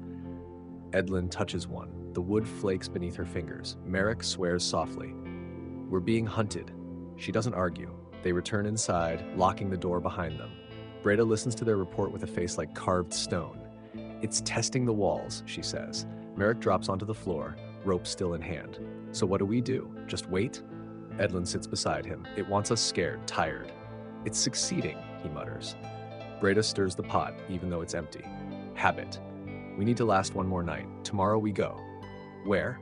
[SPEAKER 1] Edlin touches one. The wood flakes beneath her fingers. Merrick swears softly. We're being hunted. She doesn't argue. They return inside, locking the door behind them. Breda listens to their report with a face like carved stone. It's testing the walls, she says. Merrick drops onto the floor, rope still in hand. So what do? Just wait? Edlin sits beside him. It wants us scared, tired. It's succeeding, he mutters. Breda stirs the pot, even though it's empty. Habit. We need to last one more night. Tomorrow we go. Where?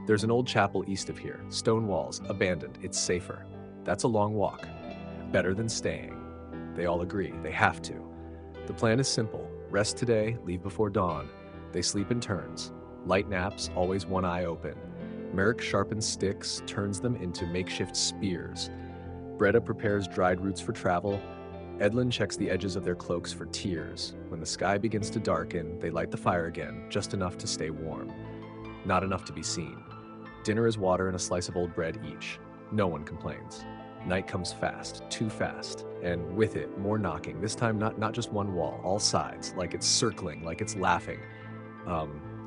[SPEAKER 1] There's an old chapel east of here, stone walls, abandoned, it's safer. That's a long walk. Better than staying. They all agree, they have to. The plan is simple. Rest today, leave before dawn. They sleep in turns. Light naps, always one eye open. Merrick sharpens sticks, turns them into makeshift spears. Breda prepares dried roots for travel. Edlin checks the edges of their cloaks for tears. When the sky begins to darken, they light the fire again, just enough to stay warm. Not enough to be seen. Dinner is water and a slice of old bread each. No one complains. Night comes fast, too fast, and with it, more knocking. This time, not just one wall, all sides, like it's circling, like it's laughing.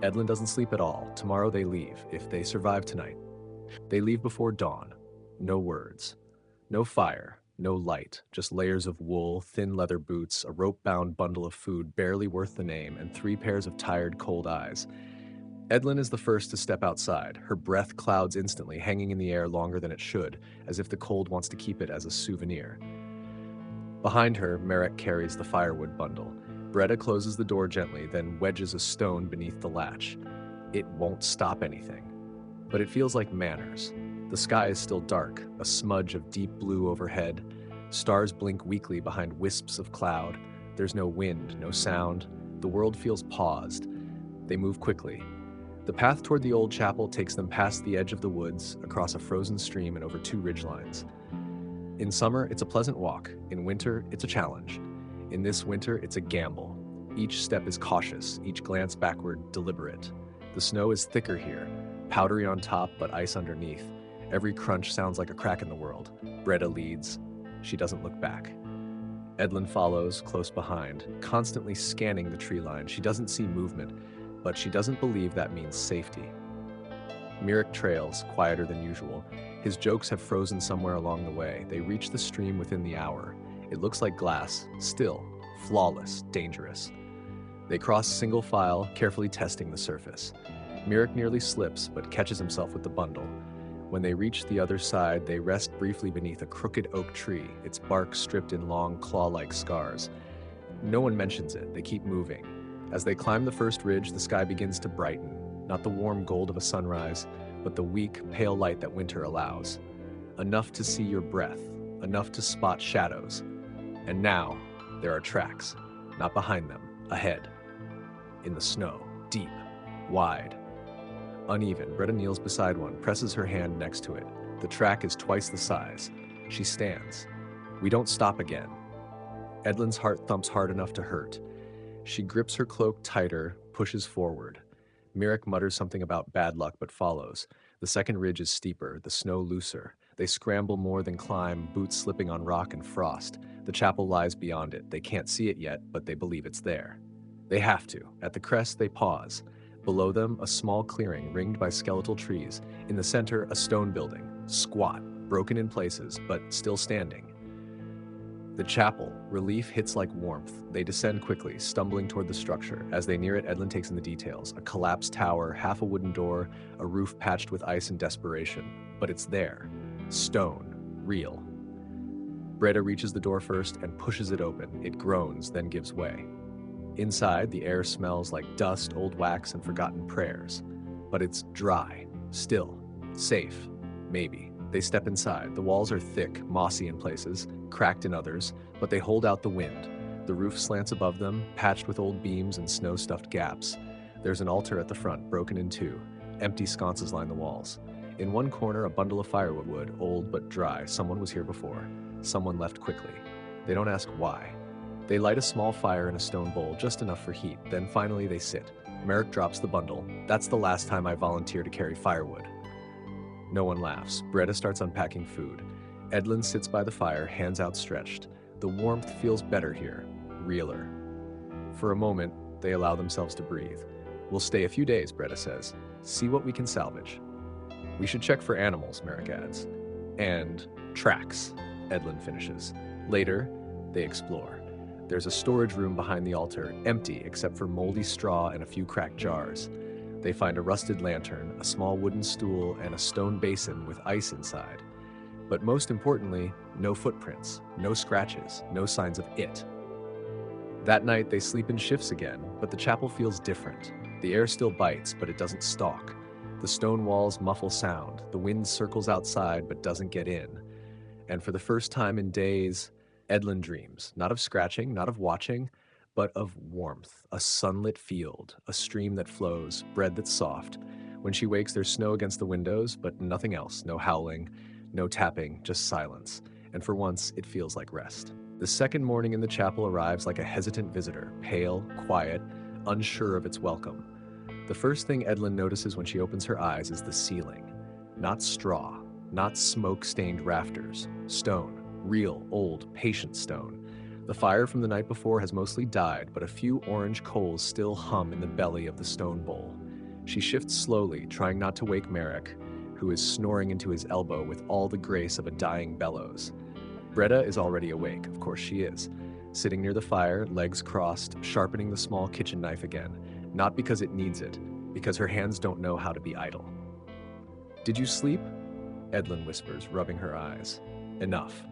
[SPEAKER 1] Edlin doesn't sleep at all. Tomorrow they leave, if they survive tonight. They leave before dawn. No words. No fire, no light, just layers of wool, thin leather boots, a rope-bound bundle of food barely worth the name, and 3 pairs of tired, cold eyes. Edlin is the first to step outside. Her breath clouds instantly, hanging in the air longer than it should, as if the cold wants to keep it as a souvenir. Behind her, Merrick carries the firewood bundle. Breda closes the door gently, then wedges a stone beneath the latch. It won't stop anything. But it feels like manners. The sky is still dark, a smudge of deep blue overhead. Stars blink weakly behind wisps of cloud. There's no wind, no sound. The world feels paused. They move quickly. The path toward the old chapel takes them past the edge of the woods, across a frozen stream and over 2 ridgelines. In summer, it's a pleasant walk. In winter, it's a challenge. In this winter, it's a gamble. Each step is cautious, each glance backward deliberate. The snow is thicker here, powdery on top but ice underneath. Every crunch sounds like a crack in the world. Breda leads. She doesn't look back. Edlin follows, close behind, constantly scanning the tree line. She doesn't see movement, but she doesn't believe that means safety. Merrick trails, quieter than usual. His jokes have frozen somewhere along the way. They reach the stream within the hour. It looks like glass, still, flawless, dangerous. They cross single file, carefully testing the surface. Merrick nearly slips, but catches himself with the bundle. When they reach the other side, they rest briefly beneath a crooked oak tree, its bark stripped in long, claw-like scars. No one mentions it. They keep moving. As they climb the first ridge, the sky begins to brighten. Not the warm gold of a sunrise, but the weak, pale light that winter allows. Enough to see your breath, enough to spot shadows. And now, there are tracks. Not behind them, ahead. In the snow, deep, wide. Uneven, Breda kneels beside one, presses her hand next to it. The track is twice the size. She stands. We don't stop again. Edlin's heart thumps hard enough to hurt. She grips her cloak tighter, pushes forward. Merrick mutters something about bad luck but follows. The second ridge is steeper, the snow looser. They scramble more than climb, boots slipping on rock and frost. The chapel lies beyond it. They can't see it yet, but they believe it's there. They have to. At the crest, they pause. Below them, a small clearing ringed by skeletal trees. In the center, a stone building, squat, broken in places, but still standing. The chapel. Relief hits like warmth. They descend quickly, stumbling toward the structure. As they near it, Edlin takes in the details. A collapsed tower, half a wooden door, a roof patched with ice and desperation. But it's there. Stone. Real. Breda reaches the door first and pushes it open. It groans, then gives way. Inside, the air smells like dust, old wax, and forgotten prayers. But it's dry, still, safe, maybe. They step inside. The walls are thick, mossy in places, cracked in others, but they hold out the wind. The roof slants above them, patched with old beams and snow-stuffed gaps. There's an altar at the front, broken in 2. Empty sconces line the walls. In one corner, a bundle of firewood, old but dry. Someone was here before. Someone left quickly. They don't ask why. They light a small fire in a stone bowl, just enough for heat. Then finally they sit. Merrick drops the bundle. That's the last time I volunteer to carry firewood. No one laughs. Breda starts unpacking food. Edlin sits by the fire, hands outstretched. The warmth feels better here, realer. For a moment, they allow themselves to breathe. We'll stay a few days, Breda says. See what we can salvage. We should check for animals, Merrick adds. And tracks, Edlin finishes. Later, they explore. There's a storage room behind the altar, empty except for moldy straw and a few cracked jars. They find a rusted lantern, a small wooden stool, and a stone basin with ice inside. But most importantly, no footprints, no scratches, no signs of it. That night, they sleep in shifts again, but the chapel feels different. The air still bites, but it doesn't stalk. The stone walls muffle sound. The wind circles outside but doesn't get in. And for the first time in days, Edlin dreams, not of scratching, not of watching, but of warmth, a sunlit field, a stream that flows, bread that's soft. When she wakes, there's snow against the windows, but nothing else, no howling, no tapping, just silence. And for once, it feels like rest. The second morning in the chapel arrives like a hesitant visitor, pale, quiet, unsure of its welcome. The first thing Edlin notices when she opens her eyes is the ceiling. Not straw, not smoke-stained rafters, stone, real, old, patient stone. The fire from the night before has mostly died, but a few orange coals still hum in the belly of the stone bowl. She shifts slowly, trying not to wake Merrick, who is snoring into his elbow with all the grace of a dying bellows. Breda is already awake, of course she is, sitting near the fire, legs crossed, sharpening the small kitchen knife again, not because it needs it, because her hands don't know how to be idle. "Did you sleep?" Edlin whispers, rubbing her eyes. "Enough."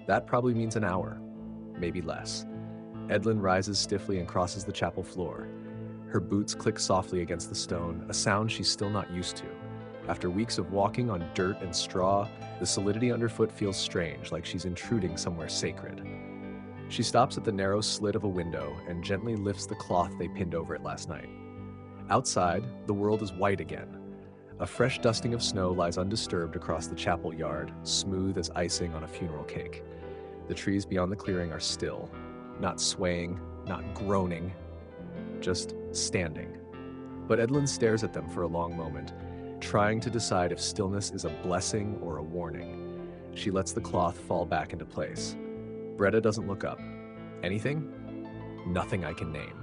[SPEAKER 1] That probably means an hour, maybe less. Edlin rises stiffly and crosses the chapel floor. Her boots click softly against the stone, a sound she's still not used to. After weeks of walking on dirt and straw, the solidity underfoot feels strange, like she's intruding somewhere sacred. She stops at the narrow slit of a window and gently lifts the cloth they pinned over it last night. Outside, the world is white again. A fresh dusting of snow lies undisturbed across the chapel yard, smooth as icing on a funeral cake. The trees beyond the clearing are still, not swaying, not groaning, just standing. But Edlin stares at them for a long moment, trying to decide if stillness is a blessing or a warning. She lets the cloth fall back into place. Breda doesn't look up. Anything? Nothing I can name.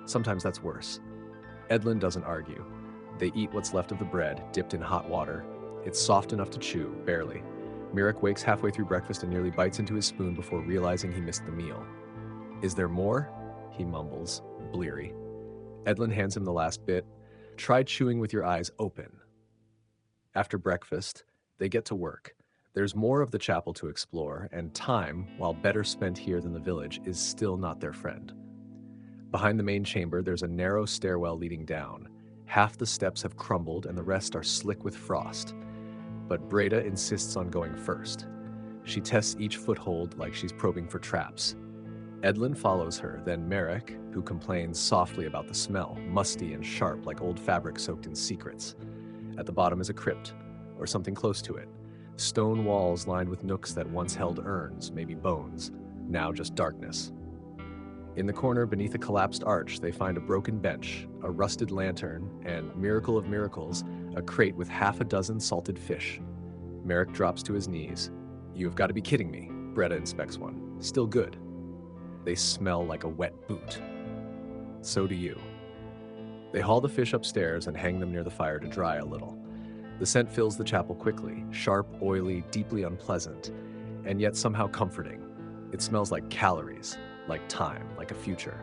[SPEAKER 1] Sometimes that's worse. Edlin doesn't argue. They eat what's left of the bread, dipped in hot water. It's soft enough to chew, barely. Mirek wakes halfway through breakfast and nearly bites into his spoon before realizing he missed the meal. "Is there more?" he mumbles, bleary. Edlin hands him the last bit. "Try chewing with your eyes open." After breakfast, they get to work. There's more of the chapel to explore, and time, while better spent here than the village, is still not their friend. Behind the main chamber, there's a narrow stairwell leading down. Half the steps have crumbled and the rest are slick with frost. But Breda insists on going first. She tests each foothold like she's probing for traps. Edlin follows her, then Merrick, who complains softly about the smell, musty and sharp like old fabric soaked in secrets. At the bottom is a crypt, or something close to it. Stone walls lined with nooks that once held urns, maybe bones, now just darkness. In the corner beneath a collapsed arch, they find a broken bench, a rusted lantern, and, miracle of miracles, a crate with half a dozen salted fish. Merrick drops to his knees. "You've got to be kidding me." Breda inspects one. "Still good." "They smell like a wet boot." "So do you." They haul the fish upstairs and hang them near the fire to dry a little. The scent fills the chapel quickly, sharp, oily, deeply unpleasant, and yet somehow comforting. It smells like calories, like time, like a future.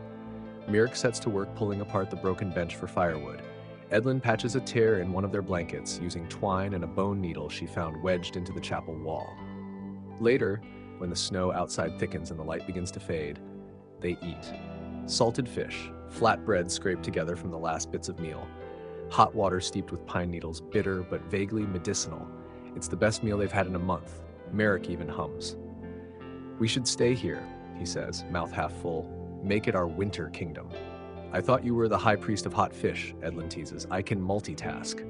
[SPEAKER 1] Mirk sets to work pulling apart the broken bench for firewood. Edlin patches a tear in one of their blankets using twine and a bone needle she found wedged into the chapel wall. Later, when the snow outside thickens and the light begins to fade, they eat. Salted fish, flat bread scraped together from the last bits of meal, hot water steeped with pine needles, bitter but vaguely medicinal. It's the best meal they've had in a month. Merrick even hums. "We should stay here," he says, mouth half full. "Make it our winter kingdom." "I thought you were the high priest of hot fish," Edlin teases. "I can multitask."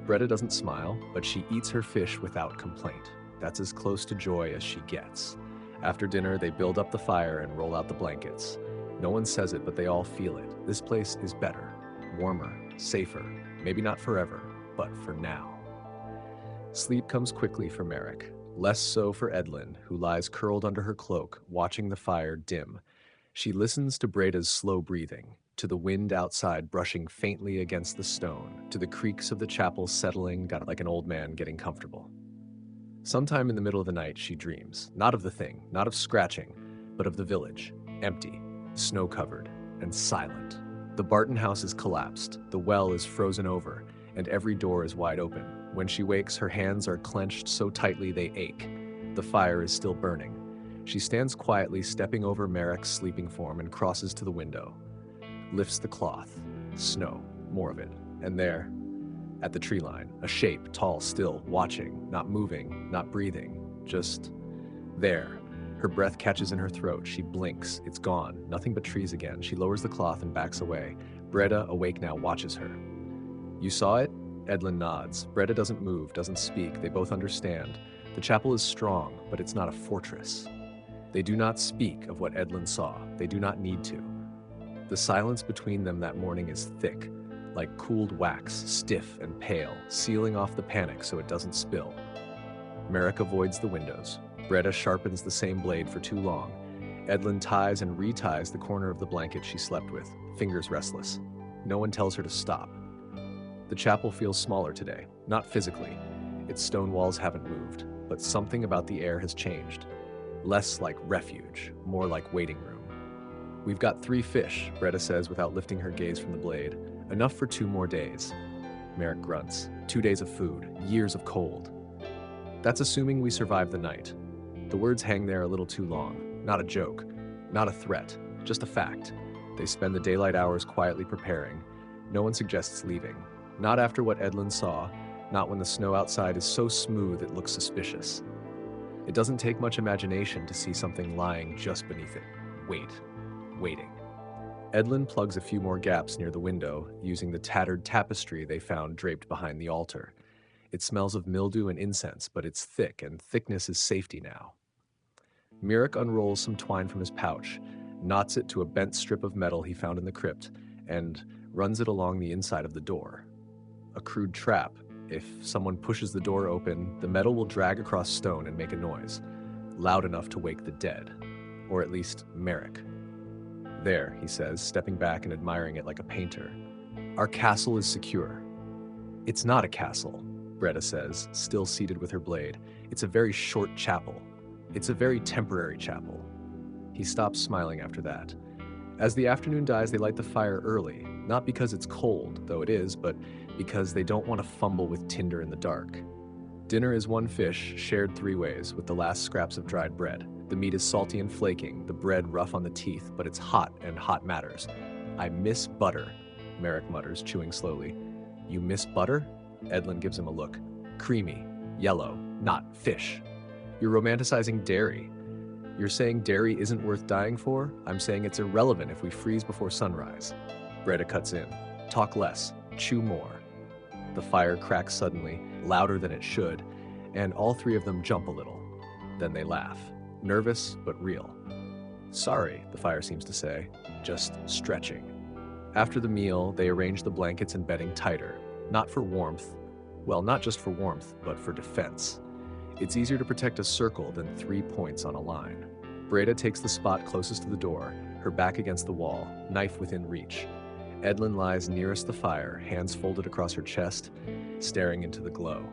[SPEAKER 1] Breda doesn't smile, but she eats her fish without complaint. That's as close to joy as she gets. After dinner, they build up the fire and roll out the blankets. No one says it, but they all feel it. This place is better, warmer, safer. Maybe not forever, but for now. Sleep comes quickly for Merrick. Less so for Edlin, who lies curled under her cloak, watching the fire dim. She listens to Breda's slow breathing, to the wind outside brushing faintly against the stone, to the creaks of the chapel settling down like an old man getting comfortable. Sometime in the middle of the night, she dreams, not of the thing, not of scratching, but of the village, empty, snow-covered, and silent. The Barton house is collapsed, the well is frozen over, and every door is wide open. When she wakes, her hands are clenched so tightly they ache. The fire is still burning. She stands quietly, stepping over Merrick's sleeping form and crosses to the window. Lifts the cloth. Snow. More of it. And there, at the tree line, a shape, tall, still, watching, not moving, not breathing, just there. Her breath catches in her throat. She blinks. It's gone. Nothing but trees again. She lowers the cloth and backs away. Breda, awake now, watches her. You saw it? Edlin nods. Breda doesn't move, doesn't speak. They both understand. The chapel is strong, but it's not a fortress. They do not speak of what Edlin saw. They do not need to. The silence between them that morning is thick, like cooled wax, stiff and pale, sealing off the panic so it doesn't spill. Merrick avoids the windows. Breda sharpens the same blade for too long. Edlin ties and reties the corner of the blanket she slept with, fingers restless. No one tells her to stop. The chapel feels smaller today, not physically. Its stone walls haven't moved, but something about the air has changed. Less like refuge, more like waiting room. We've got 3 fish, Breda says without lifting her gaze from the blade. Enough for 2 more days. Merrick grunts. 2 days of food, years of cold. That's assuming we survive the night. The words hang there a little too long. Not a joke, not a threat, just a fact. They spend the daylight hours quietly preparing. No one suggests leaving. Not after what Edlin saw, not when the snow outside is so smooth it looks suspicious. It doesn't take much imagination to see something lying just beneath it. Waiting. Edlin plugs a few more gaps near the window, using the tattered tapestry they found draped behind the altar. It smells of mildew and incense, but it's thick, and thickness is safety now. Merrick unrolls some twine from his pouch, knots it to a bent strip of metal he found in the crypt, and runs it along the inside of the door. A crude trap. If someone pushes the door open, the metal will drag across stone and make a noise, loud enough to wake the dead, or at least Merrick. There, he says, stepping back and admiring it like a painter. Our castle is secure. It's not a castle, Breda says, still seated with her blade. It's a very short chapel. It's a very temporary chapel. He stops smiling after that. As the afternoon dies, they light the fire early, not because it's cold, though it is, but because they don't want to fumble with tinder in the dark. Dinner is 1 fish, shared 3 ways, with the last scraps of dried bread. The meat is salty and flaking, the bread rough on the teeth, but it's hot, and hot matters. I miss butter, Merrick mutters, chewing slowly. You miss butter? Edlin gives him a look. Creamy, yellow, not fish. You're romanticizing dairy. You're saying dairy isn't worth dying for? I'm saying it's irrelevant if we freeze before sunrise. Breda cuts in. Talk less, chew more. The fire cracks suddenly, louder than it should, and all 3 of them jump a little. Then they laugh. Nervous, but real. Sorry, the fire seems to say, just stretching. After the meal, they arrange the blankets and bedding tighter, not for warmth. Well, not just for warmth, but for defense. It's easier to protect a circle than 3 points on a line. Breda takes the spot closest to the door, her back against the wall, knife within reach. Edlin lies nearest the fire, hands folded across her chest, staring into the glow.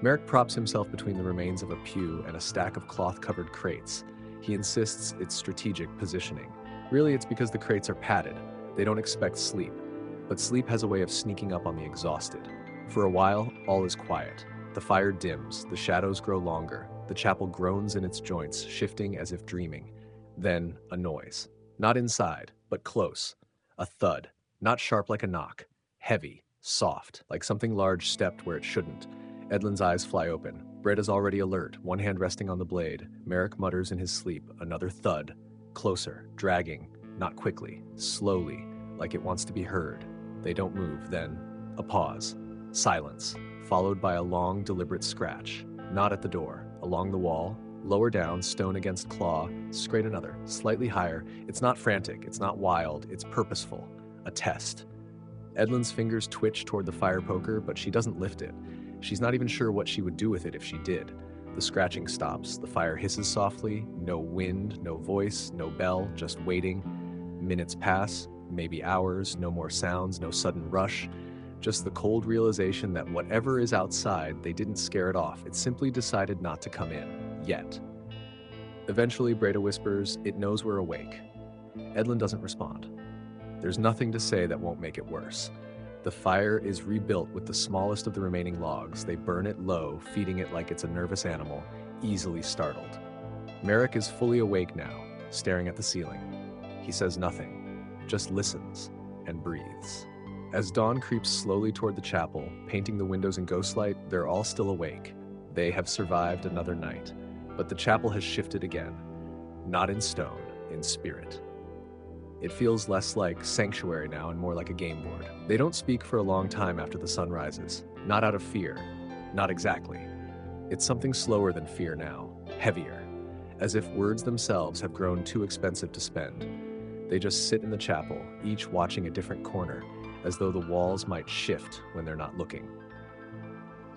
[SPEAKER 1] Merrick props himself between the remains of a pew and a stack of cloth-covered crates. He insists it's strategic positioning. Really, it's because the crates are padded. They don't expect sleep. But sleep has a way of sneaking up on the exhausted. For a while, all is quiet. The fire dims, the shadows grow longer, the chapel groans in its joints, shifting as if dreaming. Then, a noise. Not inside, but close. A thud. Not sharp like a knock. Heavy, soft, like something large stepped where it shouldn't. Edlin's eyes fly open. Breda's already alert, one hand resting on the blade. Merrick mutters in his sleep, another thud. Closer, dragging, not quickly, slowly, like it wants to be heard. They don't move, then a pause. Silence, followed by a long, deliberate scratch. Not at the door, along the wall, lower down, stone against claw, scrape another, slightly higher. It's not frantic, it's not wild, it's purposeful. A test. Edlin's fingers twitch toward the fire poker, but she doesn't lift it. She's not even sure what she would do with it if she did. The scratching stops, the fire hisses softly, no wind, no voice, no bell, just waiting. Minutes pass, maybe hours, no more sounds, no sudden rush. Just the cold realization that whatever is outside, they didn't scare it off. It simply decided not to come in, yet. Eventually, Breda whispers, "It knows we're awake." Edlin doesn't respond. There's nothing to say that won't make it worse. The fire is rebuilt with the smallest of the remaining logs. They burn it low, feeding it like it's a nervous animal, easily startled. Merrick is fully awake now, staring at the ceiling. He says nothing, just listens and breathes. As dawn creeps slowly toward the chapel, painting the windows in ghostlight, they're all still awake. They have survived another night. But the chapel has shifted again. Not in stone, in spirit. It feels less like sanctuary now and more like a game board. They don't speak for a long time after the sun rises. Not out of fear. Not exactly. It's something slower than fear now. Heavier. As if words themselves have grown too expensive to spend. They just sit in the chapel, each watching a different corner, as though the walls might shift when they're not looking.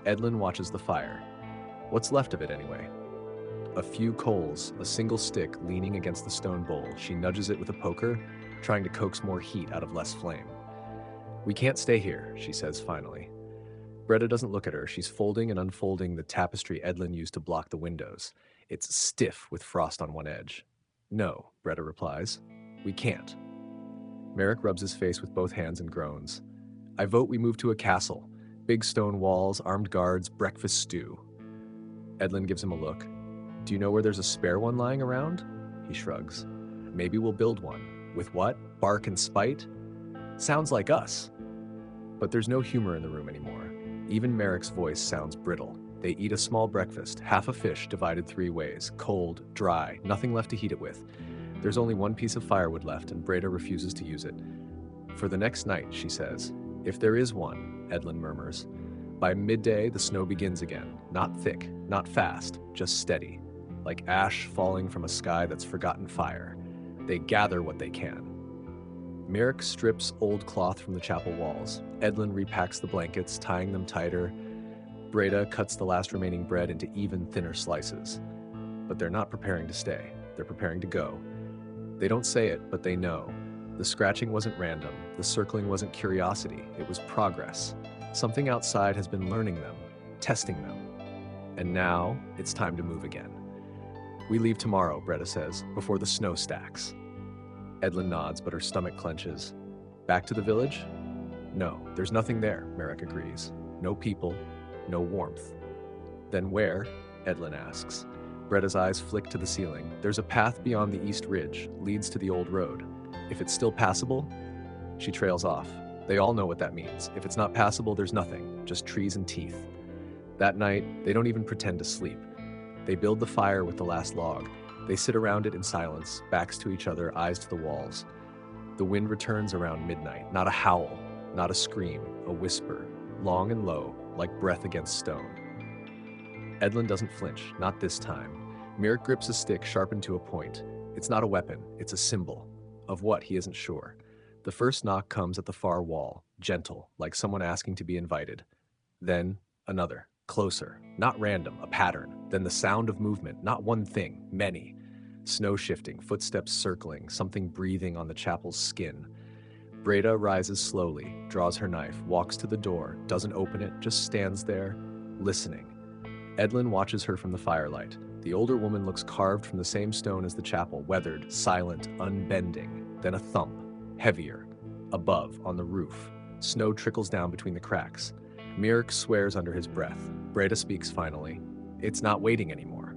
[SPEAKER 1] Edlin watches the fire. What's left of it anyway? A few coals, a single stick leaning against the stone bowl. She nudges it with a poker, trying to coax more heat out of less flame. "We can't stay here," she says finally. Breda doesn't look at her. She's folding and unfolding the tapestry Edlin used to block the windows. It's stiff with frost on one edge. "No," Breda replies. "We can't." Merrick rubs his face with both hands and groans. "I vote we move to a castle. Big stone walls, armed guards, breakfast stew." Edlin gives him a look. "Do you know where there's a spare one lying around?" He shrugs. "Maybe we'll build one. With what? Bark and spite? Sounds like us." But there's no humor in the room anymore. Even Merrick's voice sounds brittle. They eat a small breakfast, half a fish divided 3 ways, cold, dry, nothing left to heat it with. There's only one piece of firewood left, and Breda refuses to use it. "For the next night," she says. "If there is one," Edlin murmurs. By midday, the snow begins again. Not thick, not fast, just steady. Like ash falling from a sky that's forgotten fire. They gather what they can. Merrick strips old cloth from the chapel walls. Edlin repacks the blankets, tying them tighter. Breda cuts the last remaining bread into even thinner slices. But they're not preparing to stay. They're preparing to go. They don't say it, but they know. The scratching wasn't random. The circling wasn't curiosity. It was progress. Something outside has been learning them, testing them. And now, it's time to move again. "We leave tomorrow," Breda says, "before the snow stacks." Edlin nods, but her stomach clenches. "Back to the village?" "No, there's nothing there," Merrick agrees. "No people, no warmth." "Then where?" Edlin asks. Breda's eyes flick to the ceiling. "There's a path beyond the east ridge, leads to the old road. If it's still passable?" She trails off. They all know what that means. If it's not passable, there's nothing, just trees and teeth. That night, they don't even pretend to sleep. They build the fire with the last log. They sit around it in silence, backs to each other, eyes to the walls. The wind returns around midnight, not a howl, not a scream, a whisper, long and low, like breath against stone. Edlin doesn't flinch, not this time. Merrick grips a stick sharpened to a point. It's not a weapon, it's a symbol. Of what, he isn't sure. The first knock comes at the far wall, gentle, like someone asking to be invited. Then, another, closer, not random, a pattern. Then the sound of movement, not one thing, many. Snow shifting, footsteps circling, something breathing on the chapel's skin. Breda rises slowly, draws her knife, walks to the door, doesn't open it, just stands there, listening. Edlin watches her from the firelight. The older woman looks carved from the same stone as the chapel, weathered, silent, unbending. Then a thump, heavier. Above, on the roof. Snow trickles down between the cracks. Merrick swears under his breath. Breda speaks finally. "It's not waiting anymore."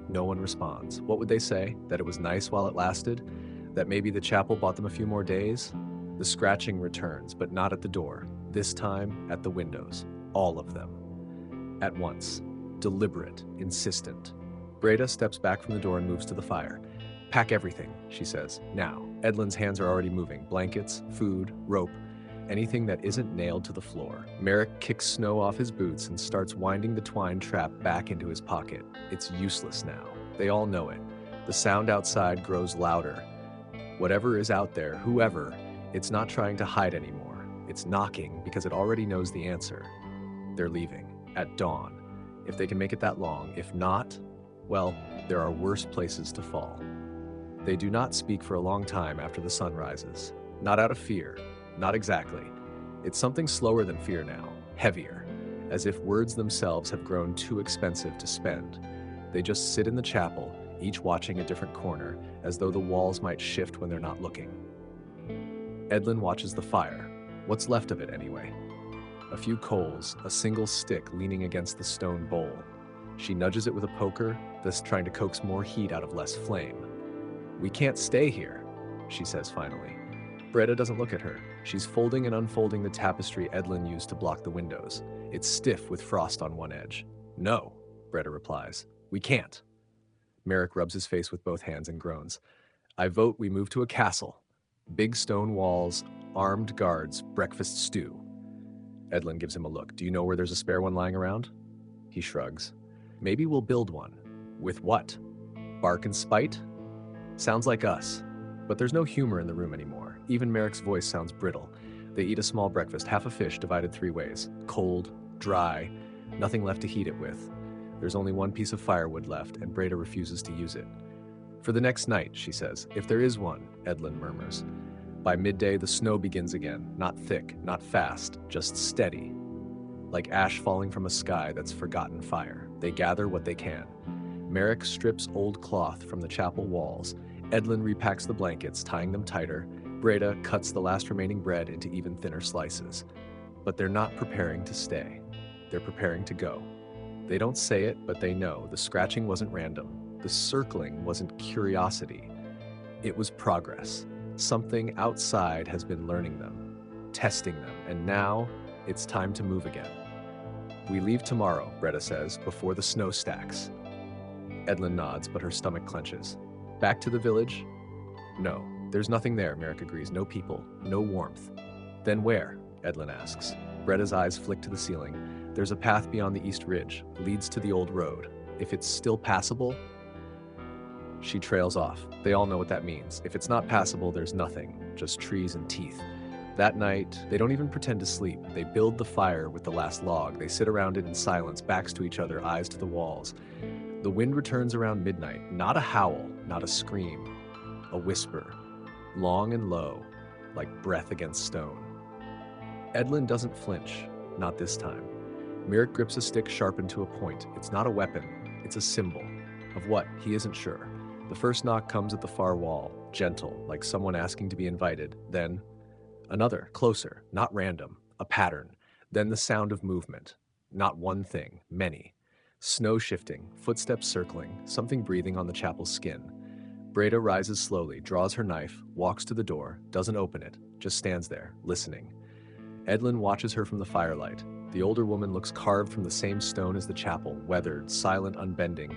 [SPEAKER 1] No one responds. What would they say? That it was nice while it lasted? That maybe the chapel bought them a few more days? The scratching returns, but not at the door. This time, at the windows. All of them. At once. Deliberate, insistent. Breda steps back from the door and moves to the fire. "Pack everything," she says. "Now." Edlin's hands are already moving. Blankets, food, rope, anything that isn't nailed to the floor. Merrick kicks snow off his boots and starts winding the twine trap back into his pocket. It's useless now. They all know it. The sound outside grows louder. Whatever is out there, whoever, it's not trying to hide anymore. It's knocking because it already knows the answer. They're leaving. At dawn. If they can make it that long. If not, well, there are worse places to fall. They do not speak for a long time after the sun rises. Not out of fear. Not exactly. It's something slower than fear now. Heavier. As if words themselves have grown too expensive to spend. They just sit in the chapel, each watching a different corner, as though the walls might shift when they're not looking. Edlin watches the fire. What's left of it anyway? A few coals, a single stick leaning against the stone bowl. She nudges it with a poker, thus trying to coax more heat out of less flame. "We can't stay here," she says finally. Breda doesn't look at her. She's folding and unfolding the tapestry Edlin used to block the windows. It's stiff with frost on one edge. No, Breda replies. We can't. Merrick rubs his face with both hands and groans. I vote we move to a castle. Big stone walls, armed guards, breakfast stew. Edlin gives him a look. Do you know where there's a spare one lying around? He shrugs. Maybe we'll build one. With what? Bark and spite? Sounds like us. But there's no humor in the room anymore. Even Merrick's voice sounds brittle. They eat a small breakfast, half a fish divided 3 ways. Cold, dry, nothing left to heat it with. There's only one piece of firewood left, and Breda refuses to use it. For the next night, she says. If there is one, Edlin murmurs. By midday, the snow begins again. Not thick, not fast, just steady. Like ash falling from a sky that's forgotten fire. They gather what they can. Merrick strips old cloth from the chapel walls. Edlin repacks the blankets, tying them tighter. Breda cuts the last remaining bread into even thinner slices. But they're not preparing to stay. They're preparing to go. They don't say it, but they know. The scratching wasn't random. The circling wasn't curiosity. It was progress. Something outside has been learning them, testing them, and now it's time to move again. We leave tomorrow, Breda says, before the snow stacks. Edlin nods, but her stomach clenches. Back to the village? No, there's nothing there, Merrick agrees. No people, no warmth. Then where? Edlin asks. Breda's eyes flick to the ceiling. There's a path beyond the east ridge, leads to the old road. If it's still passable... She trails off. They all know what that means. If it's not passable, there's nothing, just trees and teeth. That night, they don't even pretend to sleep. They build the fire with the last log. They sit around it in silence, backs to each other, eyes to the walls. The wind returns around midnight. Not a howl, not a scream. A whisper, long and low, like breath against stone. Edlin doesn't flinch, not this time. Merrick grips a stick sharpened to a point. It's not a weapon, it's a symbol. Of what? He isn't sure. The first knock comes at the far wall, gentle, like someone asking to be invited. Then another, closer, not random, a pattern. Then the sound of movement. Not one thing, many. Snow shifting, footsteps circling, something breathing on the chapel's skin. Breda rises slowly, draws her knife, walks to the door, doesn't open it, just stands there, listening. Edlin watches her from the firelight. The older woman looks carved from the same stone as the chapel, weathered, silent, unbending.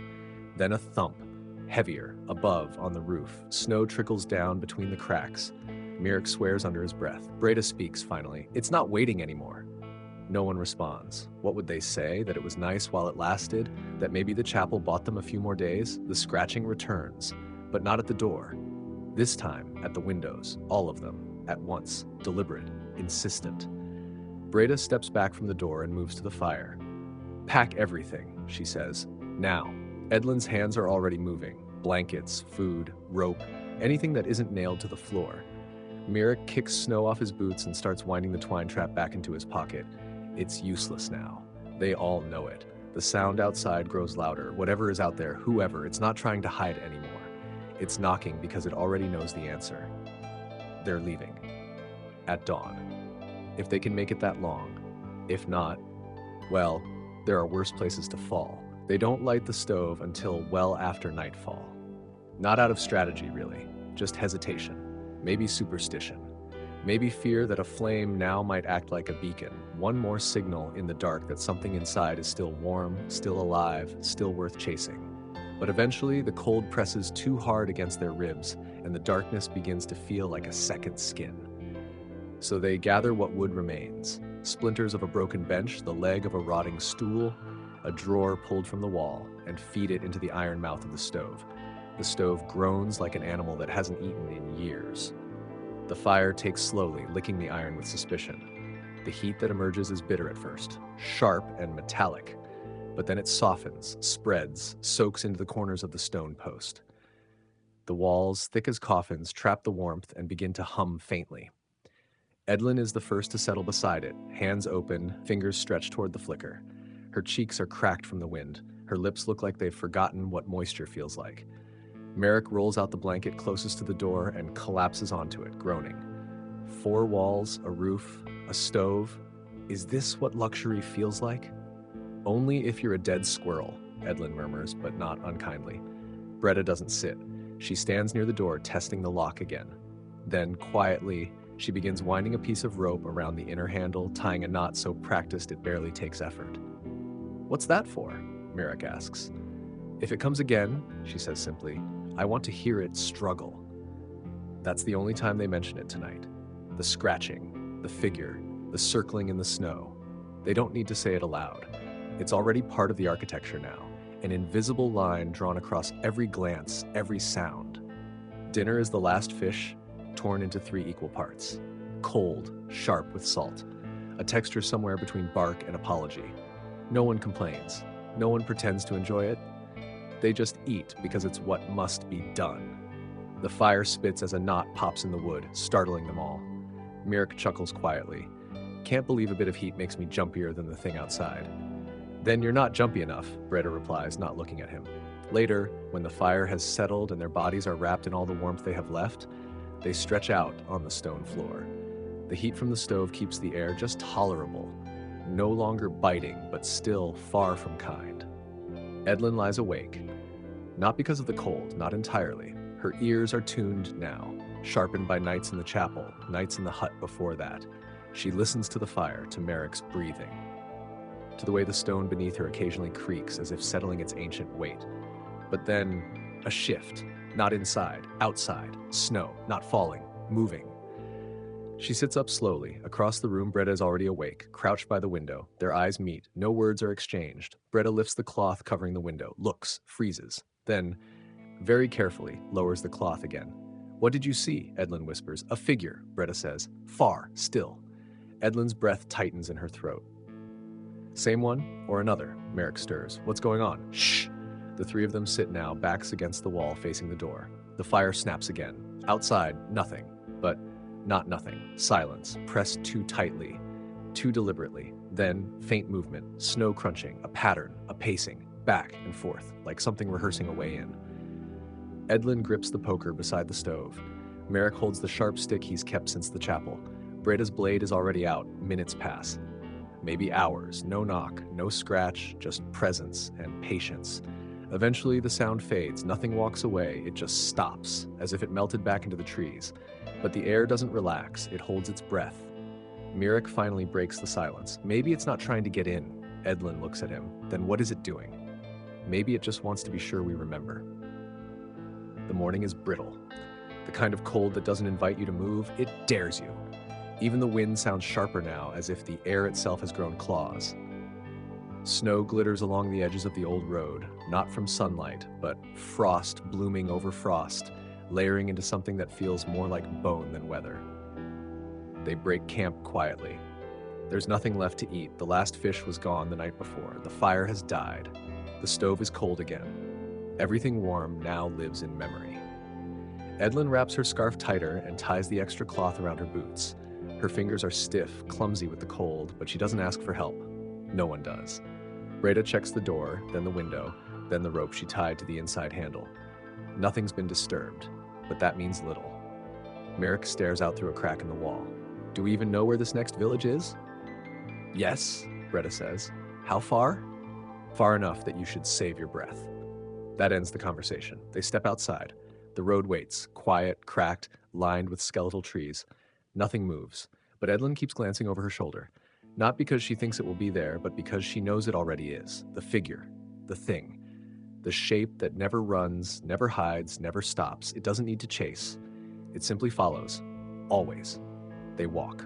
[SPEAKER 1] Then a thump, heavier, above, on the roof. Snow trickles down between the cracks. Merrick swears under his breath. Breda speaks, finally. It's not waiting anymore. No one responds. What would they say? That it was nice while it lasted? That maybe the chapel bought them a few more days? The scratching returns, but not at the door. This time, at the windows, all of them, at once, deliberate, insistent. Breda steps back from the door and moves to the fire. Pack everything, she says. Now. Edlin's hands are already moving. Blankets, food, rope, anything that isn't nailed to the floor. Merrick kicks snow off his boots and starts winding the twine trap back into his pocket. It's useless now. They all know it. The sound outside grows louder. Whatever is out there, whoever, it's not trying to hide anymore. It's knocking because it already knows the answer. They're leaving. At dawn. If they can make it that long. If not, well, there are worse places to fall. They don't light the stove until well after nightfall. Not out of strategy, really. Just hesitation. Maybe superstition. Maybe fear that a flame now might act like a beacon. One more signal in the dark that something inside is still warm, still alive, still worth chasing. But eventually, the cold presses too hard against their ribs, and the darkness begins to feel like a second skin. So they gather what wood remains. Splinters of a broken bench, the leg of a rotting stool, a drawer pulled from the wall, and feed it into the iron mouth of the stove. The stove groans like an animal that hasn't eaten in years. The fire takes slowly, licking the iron with suspicion. The heat that emerges is bitter at first, sharp and metallic, but then it softens, spreads, soaks into the corners of the stone post. The walls, thick as coffins, trap the warmth and begin to hum faintly. Edlin is the first to settle beside it, hands open, fingers stretched toward the flicker. Her cheeks are cracked from the wind. Her lips look like they've forgotten what moisture feels like. Merrick rolls out the blanket closest to the door and collapses onto it, groaning. 4 walls, a roof, a stove. Is this what luxury feels like? Only if you're a dead squirrel, Edlin murmurs, but not unkindly. Breda doesn't sit. She stands near the door, testing the lock again. Then, quietly, She begins winding a piece of rope around the inner handle, tying a knot so practiced it barely takes effort. "What's that for?" Merrick asks. "If it comes again," she says simply, "I want to hear it struggle." That's the only time they mention it tonight. The scratching, the figure, the circling in the snow. They don't need to say it aloud. It's already part of the architecture now, an invisible line drawn across every glance, every sound. Dinner is the last fish, torn into 3 equal parts. Cold, sharp with salt. A texture somewhere between bark and apology. No one complains. No one pretends to enjoy it. They just eat because it's what must be done. The fire spits as a knot pops in the wood, startling them all. Mirek chuckles quietly. "Can't believe a bit of heat makes me jumpier than the thing outside." "Then you're not jumpy enough," Breda replies, not looking at him. Later, when the fire has settled and their bodies are wrapped in all the warmth they have left, they stretch out on the stone floor. The heat from the stove keeps the air just tolerable, no longer biting, but still far from kind. Edlin lies awake, not because of the cold, not entirely. Her ears are tuned now, sharpened by nights in the chapel, nights in the hut before that. She listens to the fire, to Merrick's breathing, to the way the stone beneath her occasionally creaks as if settling its ancient weight. But then, a shift, not inside, outside, snow, not falling, moving. She sits up slowly. Across the room, Breda is already awake, crouched by the window. Their eyes meet. No words are exchanged. Breda lifts the cloth covering the window, looks, freezes. Then, very carefully, lowers the cloth again. "What did you see?" Edlin whispers. "A figure," Breda says. "Far, still." Edlin's breath tightens in her throat. "Same one, or another?" Merrick stirs. "What's going on?" "Shh!" The 3 of them sit now, backs against the wall, facing the door. The fire snaps again. Outside, nothing. But not nothing. Silence, pressed too tightly, too deliberately. Then, faint movement, snow crunching, a pattern, a pacing, back and forth, like something rehearsing a way in. Edlin grips the poker beside the stove. Merrick holds the sharp stick he's kept since the chapel. Breda's blade is already out. Minutes pass. Maybe hours. No knock, no scratch, just presence and patience. Eventually, the sound fades. Nothing walks away. It just stops, as if it melted back into the trees. But the air doesn't relax. It holds its breath. Mirek finally breaks the silence. Maybe it's not trying to get in. Edlin looks at him. Then what is it doing? Maybe it just wants to be sure we remember. The morning is brittle. The kind of cold that doesn't invite you to move, it dares you. Even the wind sounds sharper now, as if the air itself has grown claws. Snow glitters along the edges of the old road, not from sunlight, but frost blooming over frost, layering into something that feels more like bone than weather. They break camp quietly. There's nothing left to eat. The last fish was gone the night before. The fire has died. The stove is cold again. Everything warm now lives in memory. Edlin wraps her scarf tighter and ties the extra cloth around her boots. Her fingers are stiff, clumsy with the cold, but she doesn't ask for help. No one does. Breda checks the door, then the window, then the rope she tied to the inside handle. Nothing's been disturbed, but that means little. Merrick stares out through a crack in the wall. "Do we even know where this next village is?" "Yes," Breda says. "How far?" "Far enough that you should save your breath." That ends the conversation. They step outside. The road waits, quiet, cracked, lined with skeletal trees. Nothing moves, but Edlin keeps glancing over her shoulder. Not because she thinks it will be there, but because she knows it already is. The figure, the thing, the shape that never runs, never hides, never stops. It doesn't need to chase. It simply follows. Always. They walk.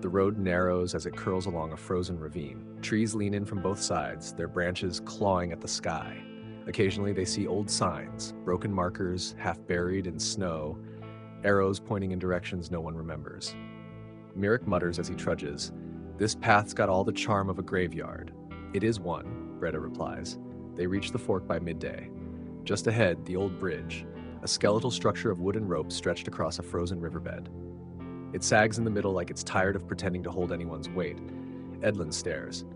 [SPEAKER 1] The road narrows as it curls along a frozen ravine. Trees lean in from both sides, their branches clawing at the sky. Occasionally they see old signs, broken markers, half buried in snow, arrows pointing in directions no one remembers. Mirek mutters as he trudges, "This path's got all the charm of a graveyard." "It is one," Breda replies. They reach the fork by midday. Just ahead, the old bridge, a skeletal structure of wood and rope stretched across a frozen riverbed. It sags in the middle like it's tired of pretending to hold anyone's weight. Edlin stares.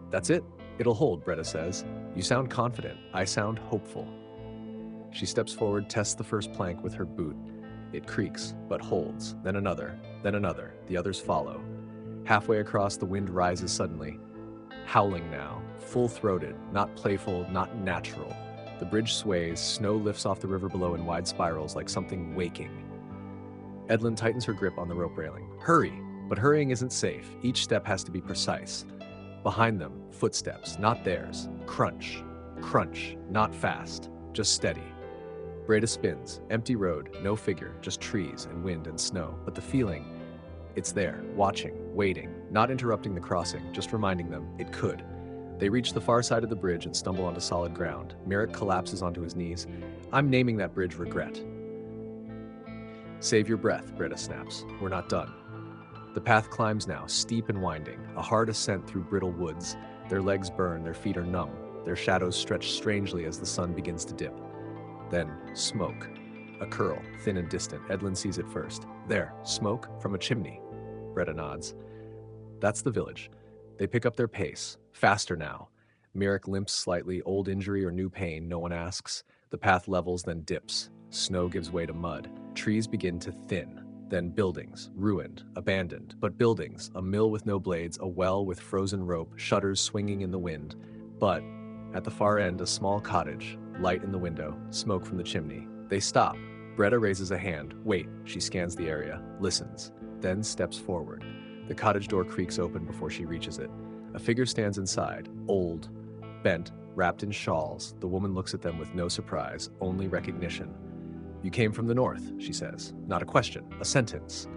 [SPEAKER 1] "That's it. It'll hold," Breda says. "You sound confident. I sound hopeful." She steps forward, tests the first plank with her boot. It creaks, but holds. Then another, then another. The others follow. Halfway across, the wind rises suddenly. Howling now, full-throated, not playful, not natural. The bridge sways, snow lifts off the river below in wide spirals like something waking. Edlin tightens her grip on the rope railing. Hurry! But hurrying isn't safe. Each step has to be precise. Behind them, footsteps, not theirs. Crunch. Crunch. Not fast. Just steady. Breda spins. Empty road. No figure. Just trees and wind and snow. But the feeling, it's there. Watching. Waiting. Not interrupting the crossing. Just reminding them it could. They reach the far side of the bridge and stumble onto solid ground. Merrick collapses onto his knees. I'm naming that bridge Regret. Save your breath, Breda snaps. We're not done. The path climbs now, steep and winding, a hard ascent through brittle woods. Their legs burn, their feet are numb. Their shadows stretch strangely as the sun begins to dip. Then, smoke. A curl, thin and distant. Edlin sees it first. There, smoke from a chimney. Breda nods. That's the village. They pick up their pace, faster now. Merrick limps slightly, old injury or new pain, no one asks. The path levels, then dips. Snow gives way to mud. Trees begin to thin. Then buildings, ruined, abandoned, but buildings, a mill with no blades, a well with frozen rope, shutters swinging in the wind. But, at the far end, a small cottage, light in the window, smoke from the chimney. They stop. Breda raises a hand. Wait, she scans the area, listens, then steps forward. The cottage door creaks open before she reaches it. A figure stands inside, old, bent, wrapped in shawls. The woman looks at them with no surprise, only recognition. You came from the north, she says. Not a question, a sentence.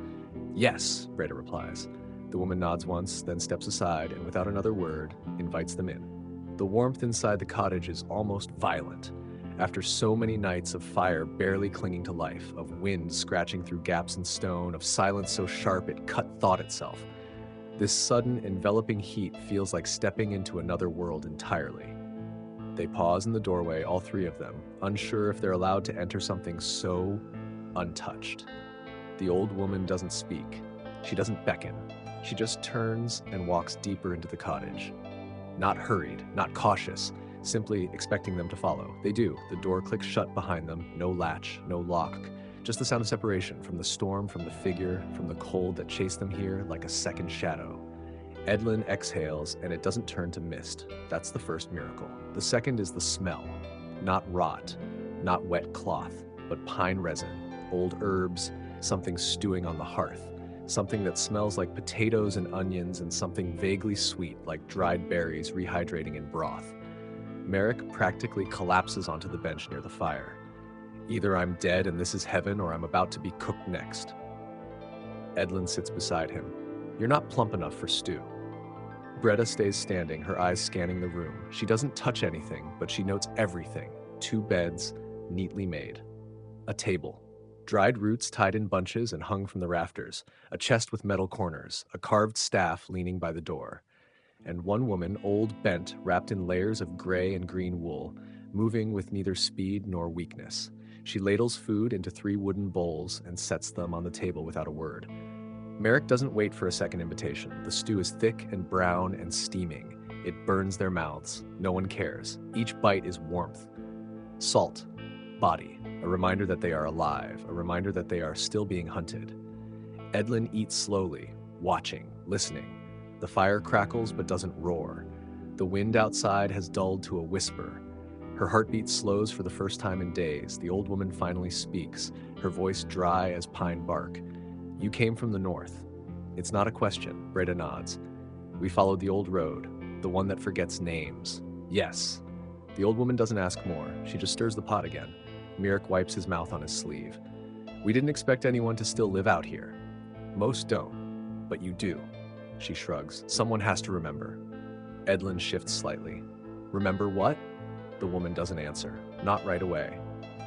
[SPEAKER 1] Yes, Breda replies. The woman nods once, then steps aside, and without another word, invites them in. The warmth inside the cottage is almost violent. After so many nights of fire barely clinging to life, of wind scratching through gaps in stone, of silence so sharp it cut thought itself, this sudden, enveloping heat feels like stepping into another world entirely. They pause in the doorway, all three of them, unsure if they're allowed to enter something so untouched. The old woman doesn't speak. She doesn't beckon. She just turns and walks deeper into the cottage. Not hurried, not cautious, simply expecting them to follow. They do. The door clicks shut behind them, no latch, no lock. Just the sound of separation from the storm, from the figure, from the cold that chased them here like a second shadow. Edlin exhales, and it doesn't turn to mist. That's the first miracle. The second is the smell. Not rot, not wet cloth, but pine resin, old herbs, something stewing on the hearth, something that smells like potatoes and onions, and something vaguely sweet like dried berries rehydrating in broth. Merrick practically collapses onto the bench near the fire. Either I'm dead and this is heaven, or I'm about to be cooked next. Edlin sits beside him. You're not plump enough for stew. Breda stays standing, her eyes scanning the room. She doesn't touch anything, but she notes everything. 2 beds, neatly made. A table. Dried roots tied in bunches and hung from the rafters. A chest with metal corners. A carved staff leaning by the door. And one woman, old, bent, wrapped in layers of gray and green wool, moving with neither speed nor weakness. She ladles food into 3 wooden bowls and sets them on the table without a word. Merrick doesn't wait for a second invitation. The stew is thick and brown and steaming. It burns their mouths. No one cares. Each bite is warmth. Salt. Body. A reminder that they are alive. A reminder that they are still being hunted. Edlin eats slowly, watching, listening. The fire crackles but doesn't roar. The wind outside has dulled to a whisper. Her heartbeat slows for the first time in days. The old woman finally speaks, her voice dry as pine bark. You came from the north. It's not a question, Breda nods. We followed the old road, the one that forgets names. Yes. The old woman doesn't ask more. She just stirs the pot again. Merrick wipes his mouth on his sleeve. We didn't expect anyone to still live out here. Most don't, but you do. She shrugs. Someone has to remember. Edlin shifts slightly. Remember what? The woman doesn't answer. Not right away.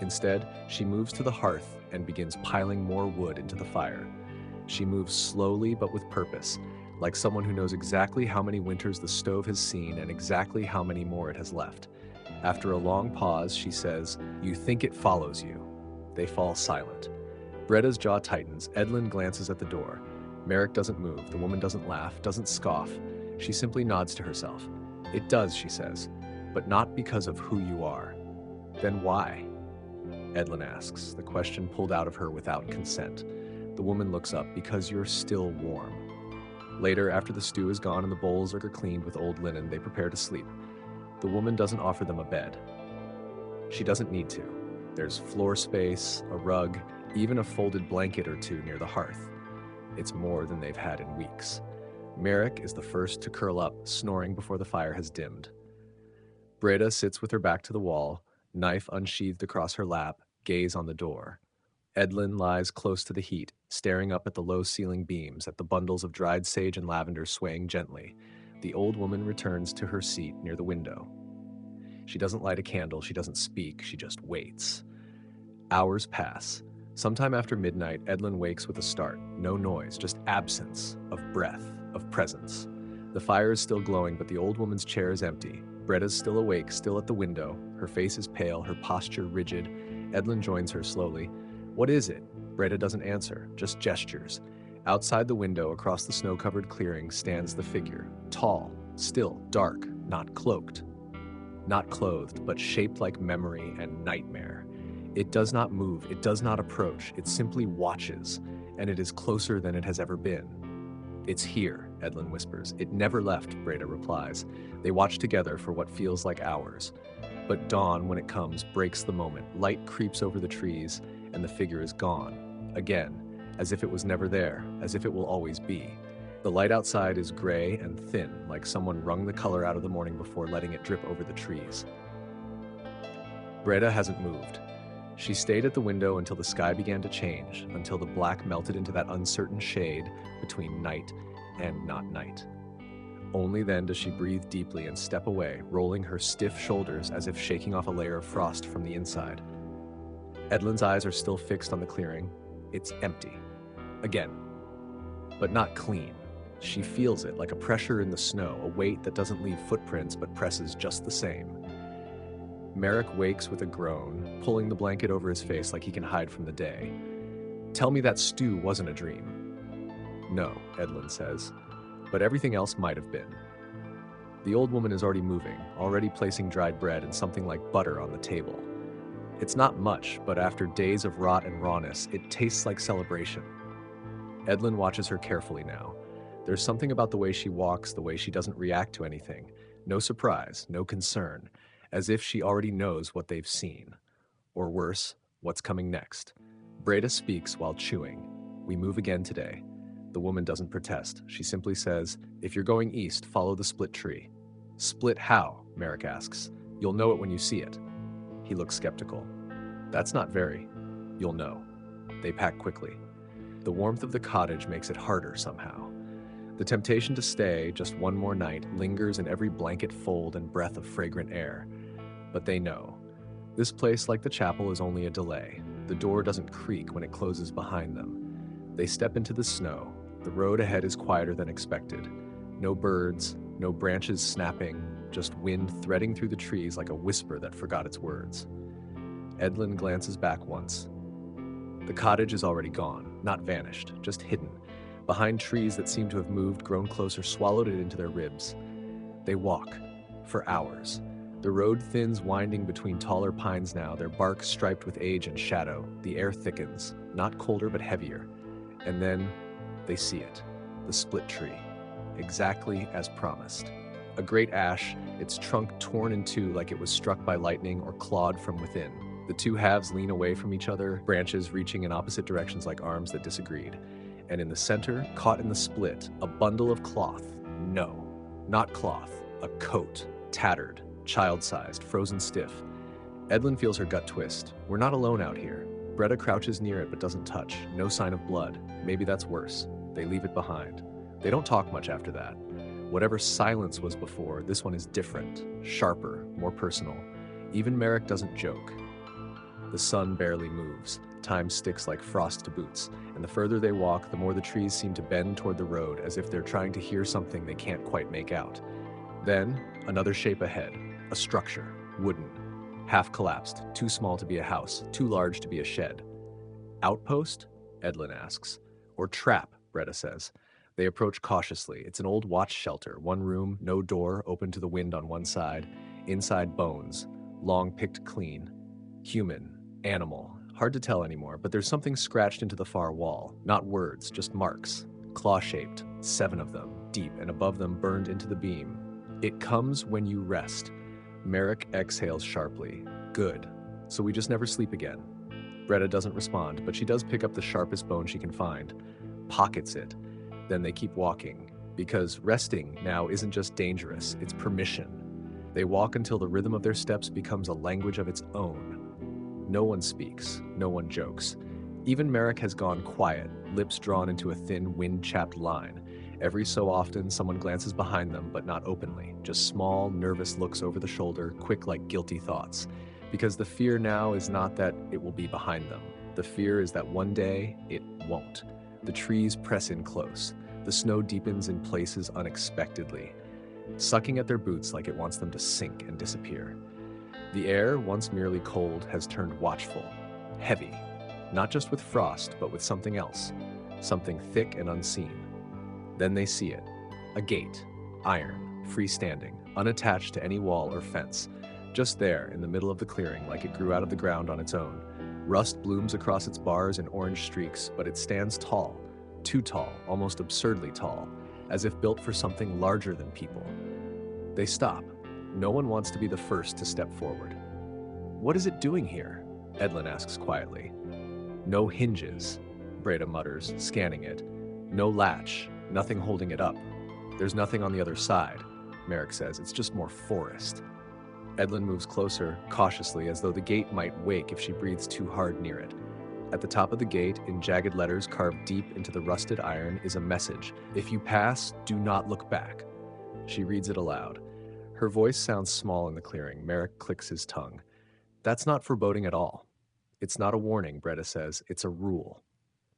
[SPEAKER 1] Instead, she moves to the hearth and begins piling more wood into the fire. She moves slowly but with purpose, like someone who knows exactly how many winters the stove has seen and exactly how many more it has left. After a long pause, she says, You think it follows you. They fall silent. Breda's jaw tightens. Edlin glances at the door. Merrick doesn't move. The woman doesn't laugh, doesn't scoff. She simply nods to herself. It does, she says, but not because of who you are. Then why? Edlin asks, the question pulled out of her without consent. The woman looks up. Because you're still warm. Later, after the stew is gone and the bowls are cleaned with old linen, they prepare to sleep. The woman doesn't offer them a bed. She doesn't need to. There's floor space, a rug, even a folded blanket or two near the hearth. It's more than they've had in weeks. Merrick is the first to curl up, snoring before the fire has dimmed. Breda sits with her back to the wall, knife unsheathed across her lap, gaze on the door. Edlin lies close to the heat, staring up at the low ceiling beams, at the bundles of dried sage and lavender swaying gently. The old woman returns to her seat near the window. She doesn't light a candle, she doesn't speak, she just waits. Hours pass. Sometime after midnight, Edlin wakes with a start. No noise, just absence of breath, of presence. The fire is still glowing, but the old woman's chair is empty. Breda's still awake, still at the window. Her face is pale, her posture rigid. Edlin joins her slowly. "What is it?" Breda doesn't answer, just gestures. Outside the window, across the snow-covered clearing, stands the figure. Tall, still, dark, not cloaked. Not clothed, but shaped like memory and nightmare. It does not move, it does not approach, it simply watches, and it is closer than it has ever been. "It's here," Edlin whispers. "It never left," Breda replies. They watch together for what feels like hours. But dawn, when it comes, breaks the moment. Light creeps over the trees, and the figure is gone. Again, as if it was never there, as if it will always be. The light outside is gray and thin, like someone wrung the color out of the morning before letting it drip over the trees. Breda hasn't moved. She stayed at the window until the sky began to change, until the black melted into that uncertain shade between night and not night. Only then does she breathe deeply and step away, rolling her stiff shoulders as if shaking off a layer of frost from the inside. Edlin's eyes are still fixed on the clearing. It's empty. Again. But not clean. She feels it, like a pressure in the snow, a weight that doesn't leave footprints but presses just the same. Merrick wakes with a groan, pulling the blanket over his face like he can hide from the day. "Tell me that stew wasn't a dream." "No," Edlin says, "but everything else might have been." The old woman is already moving, already placing dried bread and something like butter on the table. It's not much, but after days of rot and rawness, it tastes like celebration. Edlin watches her carefully now. There's something about the way she walks, the way she doesn't react to anything. No surprise, no concern, as if she already knows what they've seen. Or worse, what's coming next. Breda speaks while chewing. "We move again today." The woman doesn't protest. She simply says, "If you're going east, follow the split tree." "Split how?" Merrick asks. "You'll know it when you see it." He looks skeptical. "That's not very. You'll know." They pack quickly. The warmth of the cottage makes it harder somehow. The temptation to stay just one more night lingers in every blanket fold and breath of fragrant air. But they know. This place, like the chapel, is only a delay. The door doesn't creak when it closes behind them. They step into the snow. The road ahead is quieter than expected. No birds, no branches snapping, just wind threading through the trees like a whisper that forgot its words. Edlin glances back once. The cottage is already gone, not vanished, just hidden, behind trees that seem to have moved, grown closer, swallowed it into their ribs. They walk, for hours. The road thins, winding between taller pines now, their bark striped with age and shadow. The air thickens, not colder but heavier. And then they see it, the split tree, exactly as promised. A great ash, its trunk torn in two like it was struck by lightning or clawed from within. The two halves lean away from each other, branches reaching in opposite directions like arms that disagreed. And in the center, caught in the split, a bundle of cloth. No, not cloth, a coat, tattered, child-sized, frozen stiff. Edlin feels her gut twist. We're not alone out here. Breda crouches near it but doesn't touch. No sign of blood. Maybe that's worse. They leave it behind. They don't talk much after that. Whatever silence was before, this one is different, sharper, more personal. Even Merrick doesn't joke. The sun barely moves. Time sticks like frost to boots, and the further they walk, the more the trees seem to bend toward the road, as if they're trying to hear something they can't quite make out. Then, another shape ahead. A structure, wooden. Half collapsed, too small to be a house, too large to be a shed. "Outpost?" Edlin asks. "Or trap," Breda says. They approach cautiously. It's an old watch shelter, one room, no door, open to the wind on one side. Inside, bones, long picked clean. Human, animal, hard to tell anymore, but there's something scratched into the far wall. Not words, just marks. Claw-shaped, 7 of them, deep, and above them burned into the beam. "It comes when you rest." Merrick exhales sharply. "Good. So we just never sleep again." Bretta doesn't respond, but she does pick up the sharpest bone she can find, pockets it. Then they keep walking, because resting now isn't just dangerous, it's permission. They walk until the rhythm of their steps becomes a language of its own. No one speaks, no one jokes. Even Merrick has gone quiet, lips drawn into a thin, wind-chapped line. Every so often, someone glances behind them, but not openly, just small, nervous looks over the shoulder, quick like guilty thoughts. Because the fear now is not that it will be behind them. The fear is that one day, it won't. The trees press in close. The snow deepens in places unexpectedly, sucking at their boots like it wants them to sink and disappear. The air, once merely cold, has turned watchful, heavy, not just with frost, but with something else, something thick and unseen. Then they see it, a gate, iron, freestanding, unattached to any wall or fence, just there in the middle of the clearing like it grew out of the ground on its own. Rust blooms across its bars in orange streaks, but it stands tall, too tall, almost absurdly tall, as if built for something larger than people. They stop. No one wants to be the first to step forward. "What is it doing here?" Edlin asks quietly. "No hinges," Breda mutters, scanning it. "No latch, nothing holding it up. There's nothing on the other side," Merrick says. "It's just more forest." Edlin moves closer, cautiously, as though the gate might wake if she breathes too hard near it. At the top of the gate, in jagged letters carved deep into the rusted iron, is a message: "If you pass, do not look back." She reads it aloud. Her voice sounds small in the clearing. Merrick clicks his tongue. "That's not foreboding at all." "It's not a warning," Breda says. "It's a rule."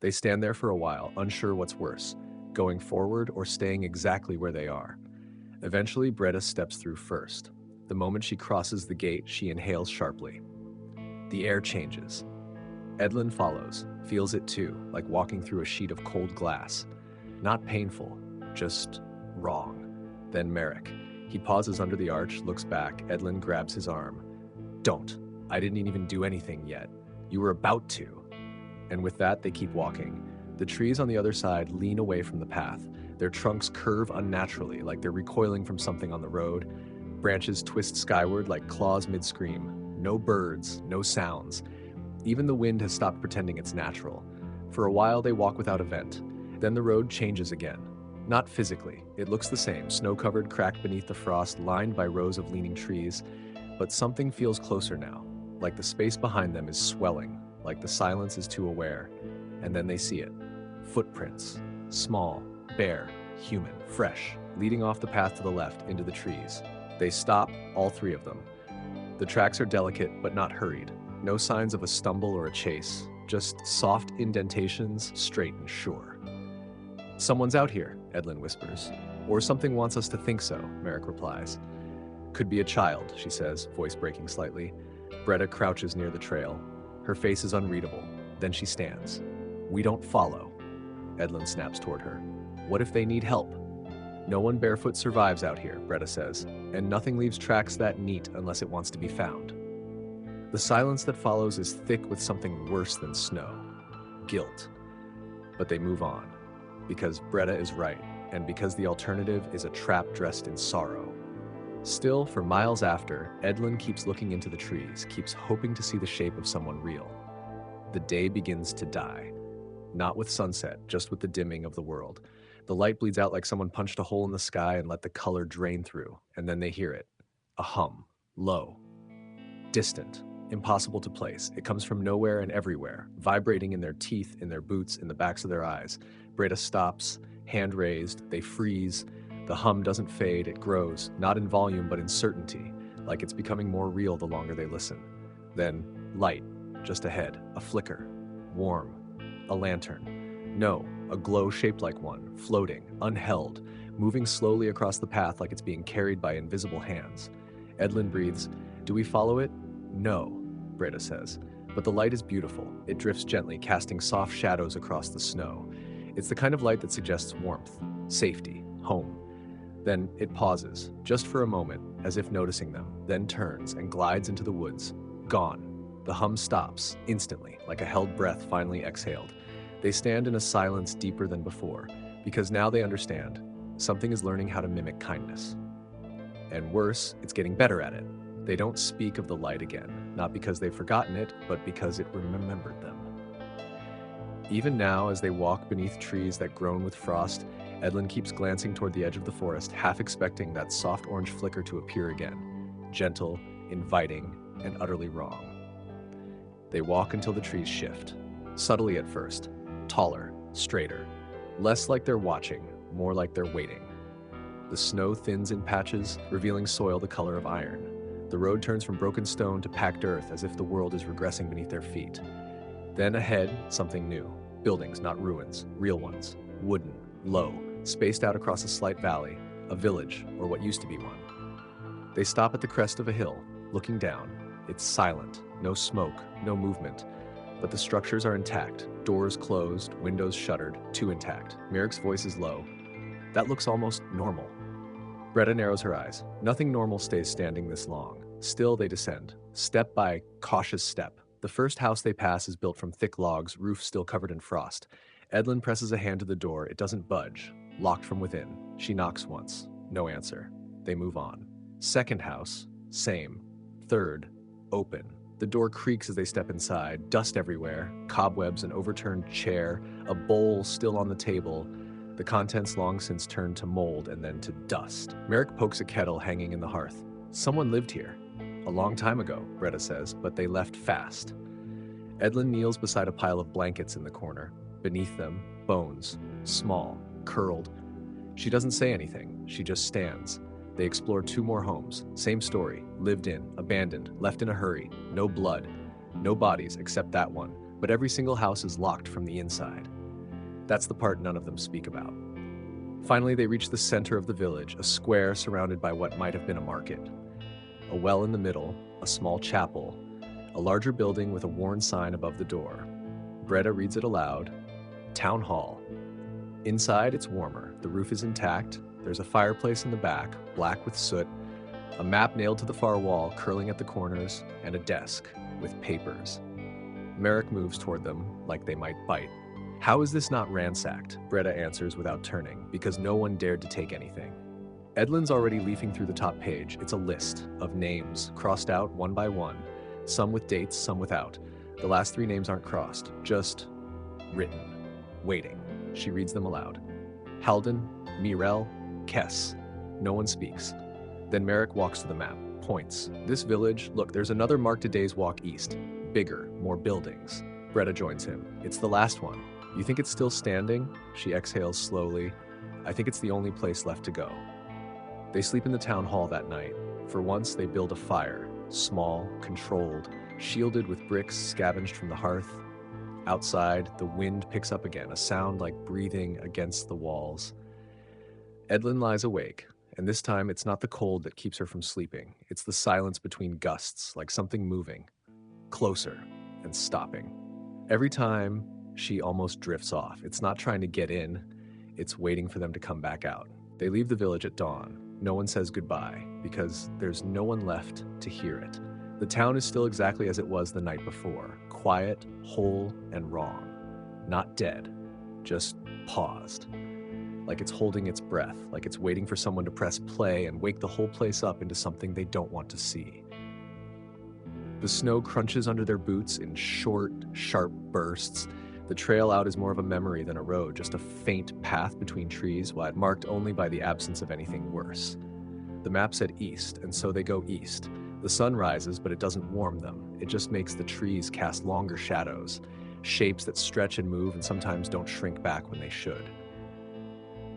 [SPEAKER 1] They stand there for a while, unsure what's worse, going forward or staying exactly where they are. Eventually, Breda steps through first. The moment she crosses the gate, she inhales sharply. The air changes. Edlin follows, feels it too, like walking through a sheet of cold glass. Not painful, just wrong. Then Merrick. He pauses under the arch, looks back. Edlin grabs his arm. "Don't. I didn't even do anything yet. You were about to." And with that, they keep walking. The trees on the other side lean away from the path. Their trunks curve unnaturally, like they're recoiling from something on the road. Branches twist skyward like claws mid-scream. No birds, no sounds. Even the wind has stopped pretending it's natural. For a while, they walk without a vent. Then the road changes again. Not physically. It looks the same, snow-covered, cracked beneath the frost, lined by rows of leaning trees. But something feels closer now, like the space behind them is swelling, like the silence is too aware. And then they see it. Footprints. Small, bare, human, fresh, leading off the path to the left into the trees. They stop, all three of them. The tracks are delicate, but not hurried. No signs of a stumble or a chase, just soft indentations, straight and sure. "Someone's out here," Edlin whispers. "Or something wants us to think so," Merrick replies. "Could be a child," she says, voice breaking slightly. Breda crouches near the trail. Her face is unreadable. Then she stands. "We don't follow." Edlin snaps toward her. "What if they need help?" "No one barefoot survives out here," Breda says, "and nothing leaves tracks that neat unless it wants to be found." The silence that follows is thick with something worse than snow. Guilt. But they move on. Because Breda is right, and because the alternative is a trap dressed in sorrow. Still, for miles after, Edlin keeps looking into the trees, keeps hoping to see the shape of someone real. The day begins to die. Not with sunset, just with the dimming of the world. The light bleeds out like someone punched a hole in the sky and let the color drain through, and then they hear it. A hum. Low. Distant. Impossible to place. It comes from nowhere and everywhere, vibrating in their teeth, in their boots, in the backs of their eyes. Breda stops, hand raised. They freeze. The hum doesn't fade, it grows, not in volume but in certainty, like it's becoming more real the longer they listen. Then, light, just ahead, a flicker. Warm. A lantern. No, a glow shaped like one, floating, unheld, moving slowly across the path like it's being carried by invisible hands. Edlin breathes. "Do we follow it?" "No," Breda says. But the light is beautiful. It drifts gently, casting soft shadows across the snow. It's the kind of light that suggests warmth, safety, home. Then it pauses, just for a moment, as if noticing them, then turns and glides into the woods. Gone. The hum stops, instantly, like a held breath finally exhaled. They stand in a silence deeper than before, because now they understand. Something is learning how to mimic kindness. And worse, it's getting better at it. They don't speak of the light again, not because they've forgotten it, but because it remembered them. Even now, as they walk beneath trees that groan with frost, Edlin keeps glancing toward the edge of the forest, half expecting that soft orange flicker to appear again, gentle, inviting, and utterly wrong. They walk until the trees shift, subtly at first, taller, straighter, less like they're watching, more like they're waiting. The snow thins in patches, revealing soil the color of iron. The road turns from broken stone to packed earth as if the world is regressing beneath their feet. Then ahead, something new. Buildings, not ruins, real ones. Wooden, low, spaced out across a slight valley, a village, or what used to be one. They stop at the crest of a hill, looking down. It's silent, no smoke, no movement. But the structures are intact, doors closed, windows shuttered, two intact. Merrick's voice is low. That looks almost normal. Bretta narrows her eyes. Nothing normal stays standing this long. Still, they descend, step by cautious step. The first house they pass is built from thick logs, roof still covered in frost. Edlin presses a hand to the door. It doesn't budge, locked from within. She knocks once. No answer. They move on. Second house, same. Third, open. The door creaks as they step inside, dust everywhere, cobwebs, an overturned chair, a bowl still on the table, the contents long since turned to mold and then to dust. Merrick pokes a kettle hanging in the hearth. Someone lived here. A long time ago, Bretta says, but they left fast. Edlin kneels beside a pile of blankets in the corner. Beneath them, bones, small, curled. She doesn't say anything, she just stands. They explore two more homes. Same story, lived in, abandoned, left in a hurry. No blood, no bodies except that one, but every single house is locked from the inside. That's the part none of them speak about. Finally, they reach the center of the village, a square surrounded by what might have been a market. A well in the middle, a small chapel, a larger building with a worn sign above the door. Bretta reads it aloud. Town Hall. Inside, it's warmer. The roof is intact. There's a fireplace in the back, black with soot, a map nailed to the far wall, curling at the corners, and a desk with papers. Merrick moves toward them like they might bite. How is this not ransacked? Bretta answers without turning, because no one dared to take anything. Edlin's already leafing through the top page. It's a list of names, crossed out one by one, some with dates, some without. The last three names aren't crossed, just written, waiting. She reads them aloud. Halden, Mirel, Kess. No one speaks. Then Merrick walks to the map, points. This village, look, there's another marked a day's walk east. Bigger, more buildings. Bretta joins him. It's the last one. You think it's still standing? She exhales slowly. I think it's the only place left to go. They sleep in the town hall that night. For once, they build a fire. Small, controlled, shielded with bricks scavenged from the hearth. Outside, the wind picks up again, a sound like breathing against the walls. Edlin lies awake, and this time it's not the cold that keeps her from sleeping. It's the silence between gusts, like something moving, closer, and stopping. Every time, she almost drifts off. It's not trying to get in, it's waiting for them to come back out. They leave the village at dawn. No one says goodbye, because there's no one left to hear it. The town is still exactly as it was the night before, quiet, whole, and wrong. Not dead, just paused. Like it's holding its breath, like it's waiting for someone to press play and wake the whole place up into something they don't want to see. The snow crunches under their boots in short, sharp bursts. The trail out is more of a memory than a road, just a faint path between trees, marked only by the absence of anything worse. The map said east, and so they go east. The sun rises, but it doesn't warm them. It just makes the trees cast longer shadows, shapes that stretch and move and sometimes don't shrink back when they should.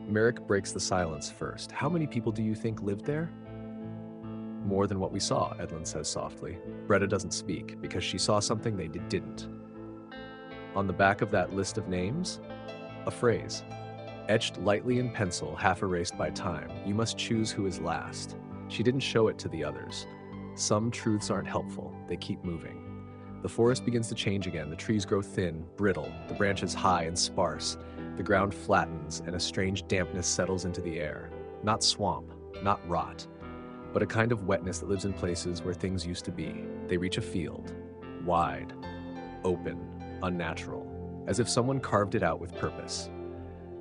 [SPEAKER 1] Merrick breaks the silence first. How many people do you think lived there? More than what we saw, Edlin says softly. Bretta doesn't speak, because she saw something they didn't. On the back of that list of names, a phrase, etched lightly in pencil, half erased by time. You must choose who is last. She didn't show it to the others. Some truths aren't helpful. They keep moving. The forest begins to change again. The trees grow thin, brittle, the branches high and sparse. The ground flattens, and a strange dampness settles into the air. Not swamp, not rot, but a kind of wetness that lives in places where things used to be. They reach a field, wide, open, unnatural, as if someone carved it out with purpose.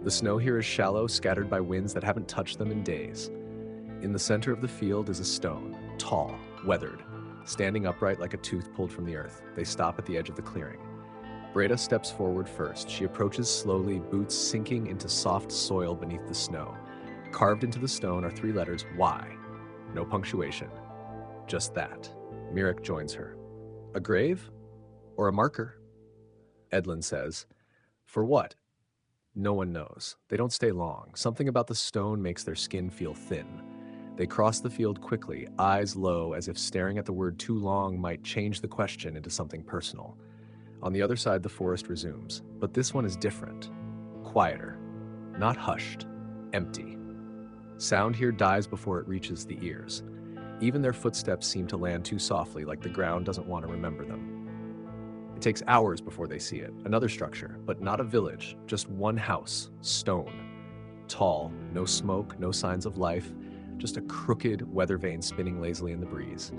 [SPEAKER 1] The snow here is shallow, scattered by winds that haven't touched them in days. In the center of the field is a stone, tall, weathered, standing upright like a tooth pulled from the earth. They stop at the edge of the clearing. Breda steps forward first. She approaches slowly, boots sinking into soft soil beneath the snow. Carved into the stone are 3 letters, Y. No punctuation. Just that. Mirek joins her. A grave? Or a marker? Edlin says, for what? No one knows. They don't stay long. Something about the stone makes their skin feel thin. They cross the field quickly, eyes low, as if staring at the word too long might change the question into something personal. On the other side, the forest resumes, but this one is different. Quieter. Not hushed. Empty. Sound here dies before it reaches the ears. Even their footsteps seem to land too softly, like the ground doesn't want to remember them. It takes hours before they see it. Another structure, but not a village, just one house, stone. Tall, no smoke, no signs of life, just a crooked weather vane spinning lazily in the breeze.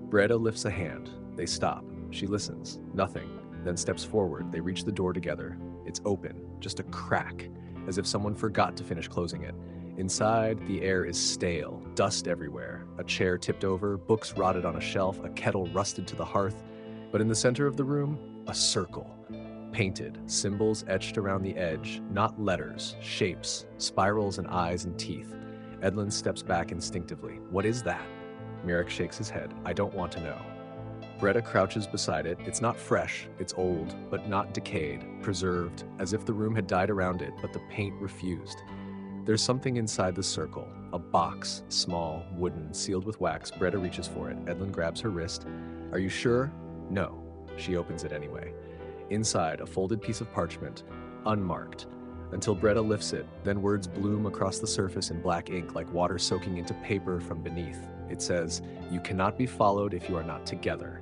[SPEAKER 1] Breda lifts a hand. They stop. She listens. Nothing. Then steps forward. They reach the door together. It's open, just a crack, as if someone forgot to finish closing it. Inside, the air is stale, dust everywhere. A chair tipped over, books rotted on a shelf, a kettle rusted to the hearth. But in the center of the room, a circle. Painted, symbols etched around the edge, not letters, shapes, spirals and eyes and teeth. Edlin steps back instinctively. What is that? Mirek shakes his head. I don't want to know. Breda crouches beside it. It's not fresh, it's old, but not decayed, preserved, as if the room had died around it, but the paint refused. There's something inside the circle, a box, small, wooden, sealed with wax. Breda reaches for it. Edlin grabs her wrist. Are you sure? No. She opens it anyway. Inside, a folded piece of parchment, unmarked, until Breda lifts it. Then words bloom across the surface in black ink like water soaking into paper from beneath. It says, you cannot be followed if you are not together.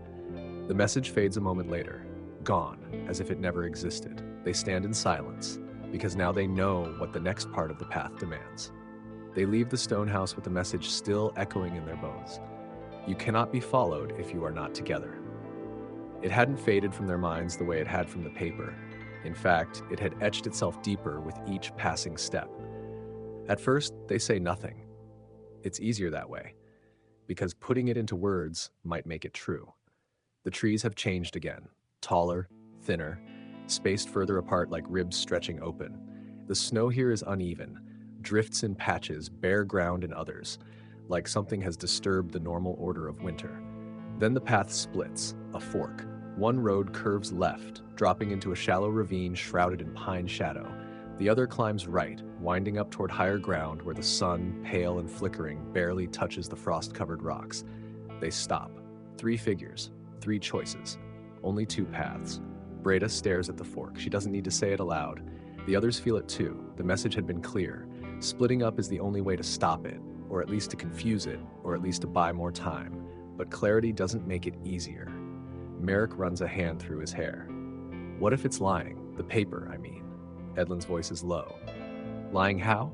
[SPEAKER 1] The message fades a moment later, gone, as if it never existed. They stand in silence, because now they know what the next part of the path demands. They leave the stone house with the message still echoing in their bones. You cannot be followed if you are not together. It hadn't faded from their minds the way it had from the paper. In fact, it had etched itself deeper with each passing step. At first, they say nothing. It's easier that way, because putting it into words might make it true. The trees have changed again, taller, thinner, spaced further apart like ribs stretching open. The snow here is uneven, drifts in patches, bare ground in others, like something has disturbed the normal order of winter. Then the path splits, a fork. One road curves left, dropping into a shallow ravine shrouded in pine shadow. The other climbs right, winding up toward higher ground where the sun, pale and flickering, barely touches the frost-covered rocks. They stop. 3 figures, 3 choices, only 2 paths. Breda stares at the fork. She doesn't need to say it aloud. The others feel it too. The message had been clear. Splitting up is the only way to stop it, or at least to confuse it, or at least to buy more time. But clarity doesn't make it easier. Mirek runs a hand through his hair. What if it's lying? The paper, I mean. Edlin's voice is low. Lying how?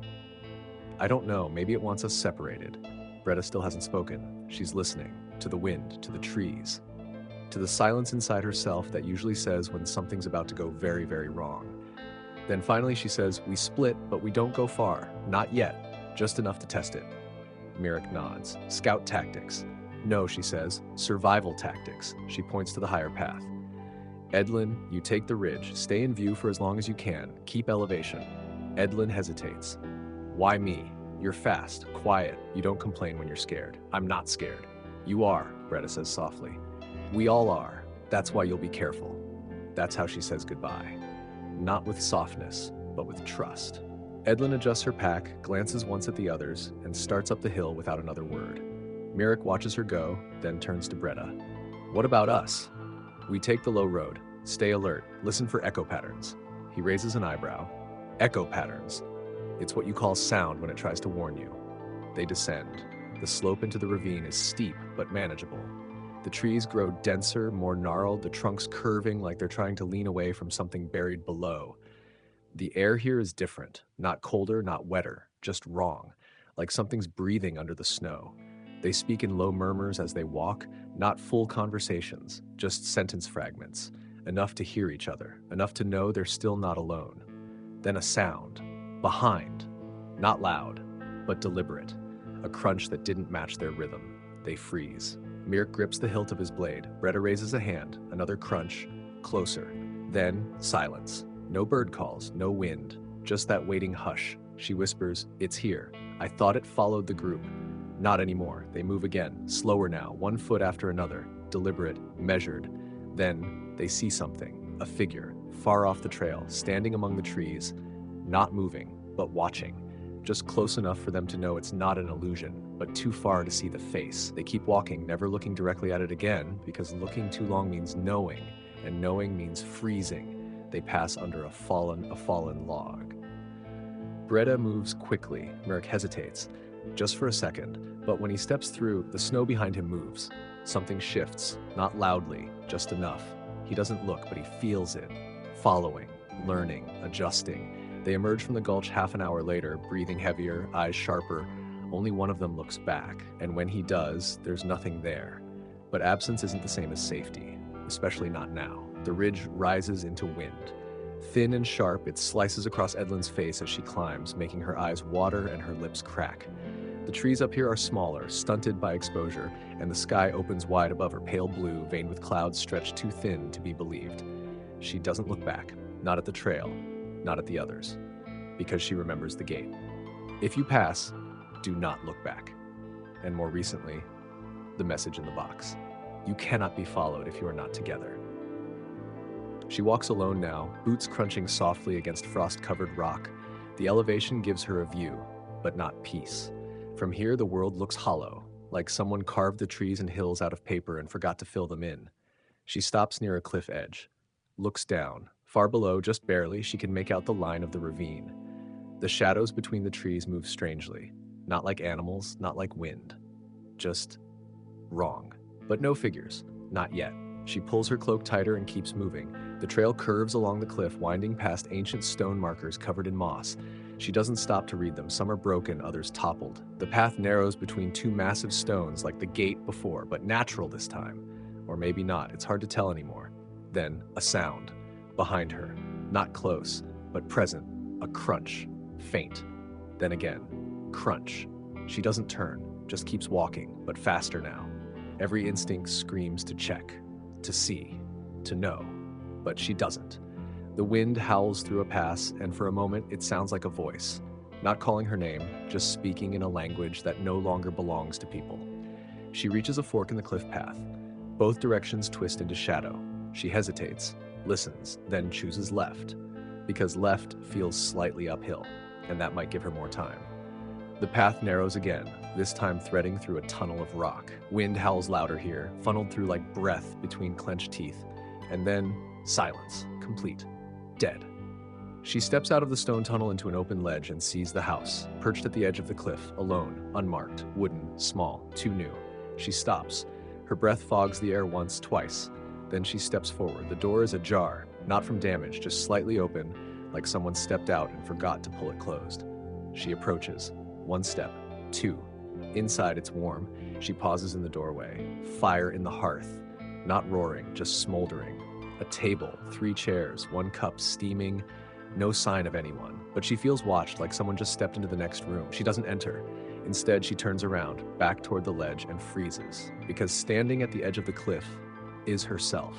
[SPEAKER 1] I don't know. Maybe it wants us separated. Breda still hasn't spoken. She's listening. To the wind, to the trees. To the silence inside herself that usually says when something's about to go very, very wrong. Then finally she says, we split, but we don't go far. Not yet. Just enough to test it. Mirek nods. Scout tactics. No, she says. Survival tactics. She points to the higher path. Edlin, you take the ridge. Stay in view for as long as you can. Keep elevation. Edlin hesitates. Why me? You're fast, quiet. You don't complain when you're scared. I'm not scared. You are, Breda says softly. We all are. That's why you'll be careful. That's how she says goodbye. Not with softness, but with trust. Edlin adjusts her pack, glances once at the others, and starts up the hill without another word. Mirek watches her go, then turns to Breda. What about us? We take the low road. Stay alert. Listen for echo patterns. He raises an eyebrow. Echo patterns. It's what you call sound when it tries to warn you. They descend. The slope into the ravine is steep, but manageable. The trees grow denser, more gnarled, the trunks curving like they're trying to lean away from something buried below. The air here is different. Not colder, not wetter. Just wrong. Like something's breathing under the snow. They speak in low murmurs as they walk, not full conversations, just sentence fragments, enough to hear each other, enough to know they're still not alone. Then a sound, behind, not loud, but deliberate, a crunch that didn't match their rhythm. They freeze. Mirk grips the hilt of his blade. Bretta raises a hand. Another crunch. Closer. Then, silence. No bird calls, no wind. Just that waiting hush. She whispers, "It's here. I thought it followed the group." Not anymore. They move again. Slower now, one foot after another. Deliberate, measured. Then, they see something. A figure, far off the trail, standing among the trees. Not moving, but watching. Just close enough for them to know it's not an illusion, but too far to see the face. They keep walking, never looking directly at it again, because looking too long means knowing, and knowing means freezing. They pass under a fallen log. Bretta moves quickly. Mirk hesitates, just for a second, but when he steps through, the snow behind him moves. Something shifts, not loudly, just enough. He doesn't look, but he feels it. Following, learning, adjusting. They emerge from the gulch half an hour later, breathing heavier, eyes sharper. Only one of them looks back, and when he does, there's nothing there. But absence isn't the same as safety, especially not now. The ridge rises into wind. Thin and sharp, it slices across Edlin's face as she climbs, making her eyes water and her lips crack. The trees up here are smaller, stunted by exposure, and the sky opens wide above her, pale blue, veined with clouds stretched too thin to be believed. She doesn't look back, not at the trail, not at the others, because she remembers the gate. If you pass, do not look back. And more recently, the message in the box. You cannot be followed if you are not together. She walks alone now, boots crunching softly against frost-covered rock. The elevation gives her a view, but not peace. From here, the world looks hollow, like someone carved the trees and hills out of paper and forgot to fill them in. She stops near a cliff edge, looks down. Far below, just barely, she can make out the line of the ravine. The shadows between the trees move strangely, not like animals, not like wind. Just wrong. But no figures, not yet. She pulls her cloak tighter and keeps moving. The trail curves along the cliff, winding past ancient stone markers covered in moss. She doesn't stop to read them. Some are broken, others toppled. The path narrows between two massive stones, like the gate before, but natural this time. Or maybe not, it's hard to tell anymore. Then, a sound. Behind her. Not close, but present. A crunch. Faint. Then again. Crunch. She doesn't turn, just keeps walking, but faster now. Every instinct screams to check, to see, to know. But she doesn't. The wind howls through a pass, and for a moment it sounds like a voice. Not calling her name, just speaking in a language that no longer belongs to people. She reaches a fork in the cliff path. Both directions twist into shadow. She hesitates, listens, then chooses left. Because left feels slightly uphill, and that might give her more time. The path narrows again, this time threading through a tunnel of rock. Wind howls louder here, funneled through like breath between clenched teeth. And then, silence, complete. Dead. She steps out of the stone tunnel into an open ledge and sees the house, perched at the edge of the cliff, alone, unmarked, wooden, small, too new. She stops. Her breath fogs the air once, twice. Then she steps forward. The door is ajar, not from damage, just slightly open, like someone stepped out and forgot to pull it closed. She approaches. One step, two. Inside, it's warm. She pauses in the doorway. Fire in the hearth. Not roaring, just smoldering. A table, 3 chairs, 1 cup steaming. No sign of anyone, but she feels watched, like someone just stepped into the next room. She doesn't enter. Instead, she turns around, back toward the ledge, and freezes, because standing at the edge of the cliff is herself.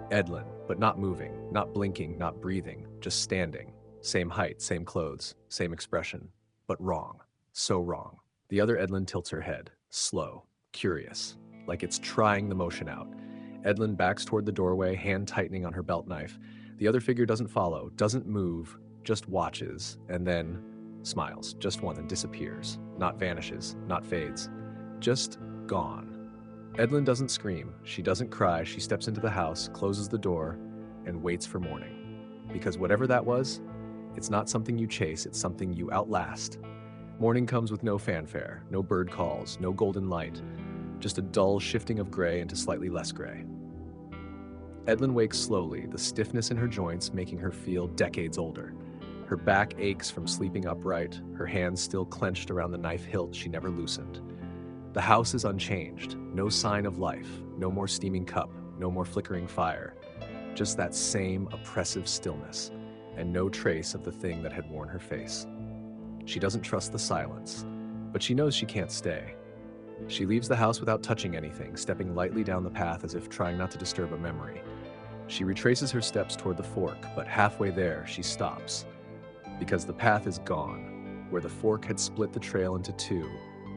[SPEAKER 1] Edlin, but not moving, not blinking, not breathing, just standing. Same height, same clothes, same expression, but wrong. So wrong. The other Edlin tilts her head, slow, curious, like it's trying the motion out. Edlin backs toward the doorway, hand tightening on her belt knife. The other figure doesn't follow, doesn't move, just watches, and then smiles, just once, and disappears. Not vanishes, not fades. Just gone. Edlin doesn't scream, she doesn't cry, she steps into the house, closes the door, and waits for morning. Because whatever that was, it's not something you chase, it's something you outlast. Morning comes with no fanfare, no bird calls, no golden light, just a dull shifting of gray into slightly less gray. Edlin wakes slowly, the stiffness in her joints making her feel decades older. Her back aches from sleeping upright, her hands still clenched around the knife hilt she never loosened. The house is unchanged, no sign of life, no more steaming cup, no more flickering fire, just that same oppressive stillness, and no trace of the thing that had worn her face. She doesn't trust the silence, but she knows she can't stay. She leaves the house without touching anything, stepping lightly down the path as if trying not to disturb a memory. She retraces her steps toward the fork, but halfway there, she stops. Because the path is gone. Where the fork had split the trail into two,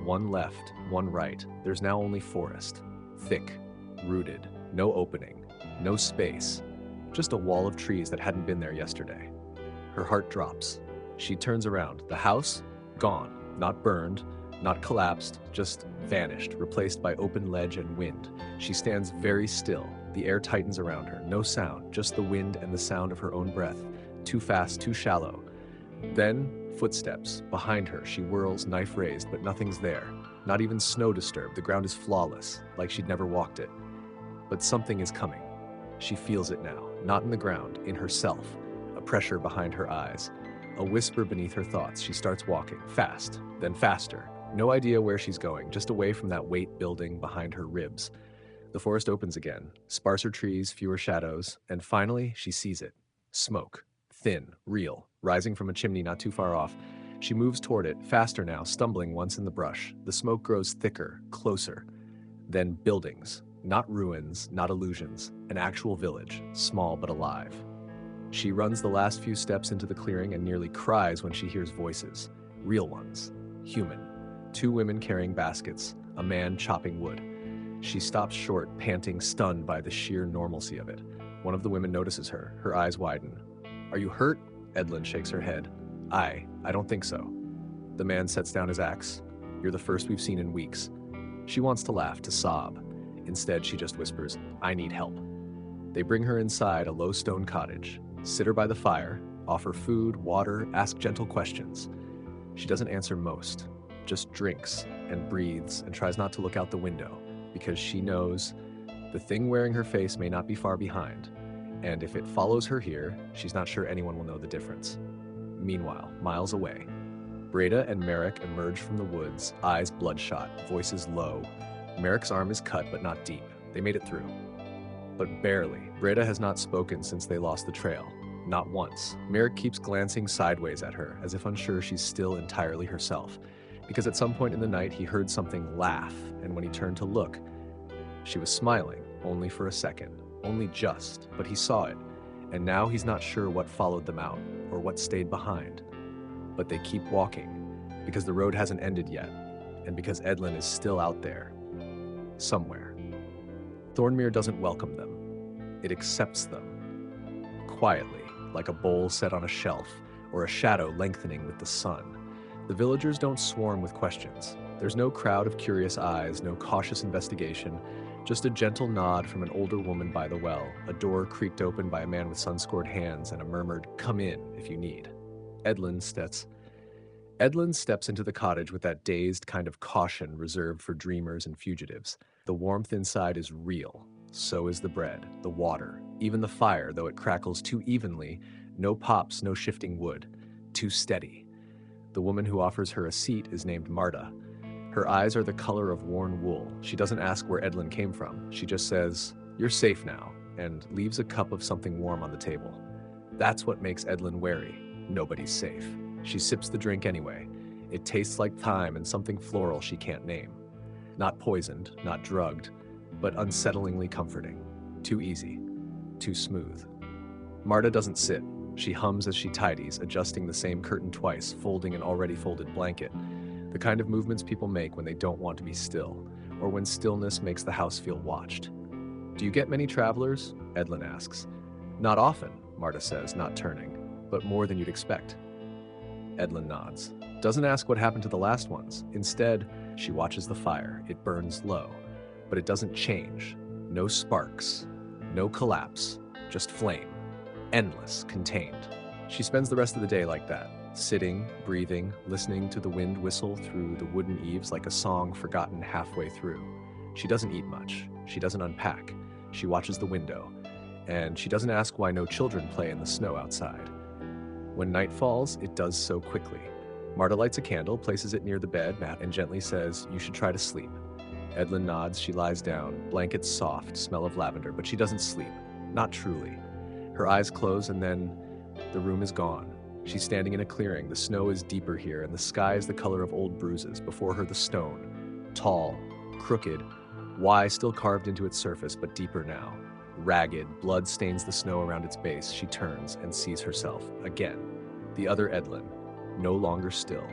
[SPEAKER 1] one left, one right, there's now only forest. Thick, rooted, no opening, no space, just a wall of trees that hadn't been there yesterday. Her heart drops. She turns around. The house? Gone. Not burned, not collapsed, just vanished, replaced by open ledge and wind. She stands very still. The air tightens around her. No sound, just the wind and the sound of her own breath. Too fast, too shallow. Then, footsteps. Behind her, she whirls, knife raised, but nothing's there. Not even snow disturbed. The ground is flawless, like she'd never walked it. But something is coming. She feels it now, not in the ground, in herself. A pressure behind her eyes. A whisper beneath her thoughts. She starts walking, fast, then faster. No idea where she's going, just away from that weight building behind her ribs. The forest opens again. Sparser trees, fewer shadows, and finally, she sees it. Smoke. Thin, real, rising from a chimney not too far off. She moves toward it, faster now, stumbling once in the brush. The smoke grows thicker, closer. Then buildings. Not ruins, not illusions. An actual village, small but alive. She runs the last few steps into the clearing and nearly cries when she hears voices. Real ones. Human. Two women carrying baskets. A man chopping wood. She stops short, panting, stunned by the sheer normalcy of it. One of the women notices her. Her eyes widen. "Are you hurt?" Edlin shakes her head. I don't think so." The man sets down his axe. "You're the first we've seen in weeks." She wants to laugh, to sob. Instead, she just whispers, "I need help." They bring her inside a low stone cottage, sit her by the fire, offer food, water, ask gentle questions. She doesn't answer most, just drinks and breathes and tries not to look out the window, because she knows the thing wearing her face may not be far behind, and if it follows her here, she's not sure anyone will know the difference. Meanwhile, miles away, Breda and Merrick emerge from the woods, eyes bloodshot, voices low. Merrick's arm is cut but not deep. They made it through. But barely. Breda has not spoken since they lost the trail. Not once. Merrick keeps glancing sideways at her, as if unsure she's still entirely herself. Because at some point in the night, he heard something laugh, and when he turned to look, she was smiling, only for a second. Only just, but he saw it. And now he's not sure what followed them out, or what stayed behind. But they keep walking, because the road hasn't ended yet, and because Edlin is still out there. Somewhere. Thornmere doesn't welcome them. It accepts them. Quietly, like a bowl set on a shelf, or a shadow lengthening with the sun. The villagers don't swarm with questions. There's no crowd of curious eyes, no cautious investigation, just a gentle nod from an older woman by the well, a door creaked open by a man with sun-scored hands, and a murmured, "Come in, if you need." Edlin steps into the cottage with that dazed kind of caution reserved for dreamers and fugitives. The warmth inside is real. So is the bread, the water, even the fire, though it crackles too evenly, no pops, no shifting wood, too steady. The woman who offers her a seat is named Marta. Her eyes are the color of worn wool. She doesn't ask where Edlin came from. She just says, "You're safe now," and leaves a cup of something warm on the table. That's what makes Edlin wary. Nobody's safe. She sips the drink anyway. It tastes like thyme and something floral she can't name. Not poisoned, not drugged, but unsettlingly comforting. Too easy. Too smooth. Marta doesn't sit. She hums as she tidies, adjusting the same curtain twice, folding an already folded blanket. The kind of movements people make when they don't want to be still, or when stillness makes the house feel watched. "Do you get many travelers?" Edlin asks. "Not often," Marta says, not turning, "but more than you'd expect." Edlin nods. Doesn't ask what happened to the last ones. Instead, she watches the fire. It burns low, but it doesn't change. No sparks. No collapse. Just flame. Endless, contained. She spends the rest of the day like that, sitting, breathing, listening to the wind whistle through the wooden eaves like a song forgotten halfway through. She doesn't eat much. She doesn't unpack. She watches the window. And she doesn't ask why no children play in the snow outside. When night falls, it does so quickly. Marta lights a candle, places it near the bed mat, and gently says, "You should try to sleep." Edlin nods, she lies down, blankets soft, smell of lavender, but she doesn't sleep. Not truly. Her eyes close and then the room is gone. She's standing in a clearing. The snow is deeper here and the sky is the color of old bruises. Before her, the stone. Tall, crooked, Y still carved into its surface, but deeper now. Ragged, blood stains the snow around its base. She turns and sees herself again. The other Edlin, no longer still,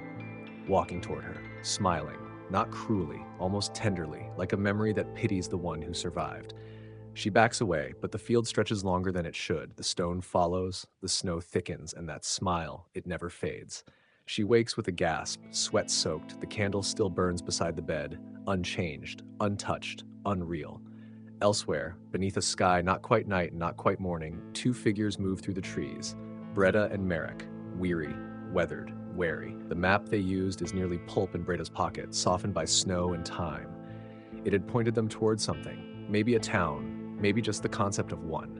[SPEAKER 1] walking toward her, smiling, not cruelly, almost tenderly, like a memory that pities the one who survived. She backs away, but the field stretches longer than it should. The stone follows, the snow thickens, and that smile, it never fades. She wakes with a gasp, sweat-soaked. The candle still burns beside the bed, unchanged, untouched, unreal. Elsewhere, beneath a sky not quite night and not quite morning, two figures move through the trees. Breda and Merrick, weary, weathered, wary. The map they used is nearly pulp in Breda's pocket, softened by snow and time. It had pointed them towards something, maybe a town, maybe just the concept of one.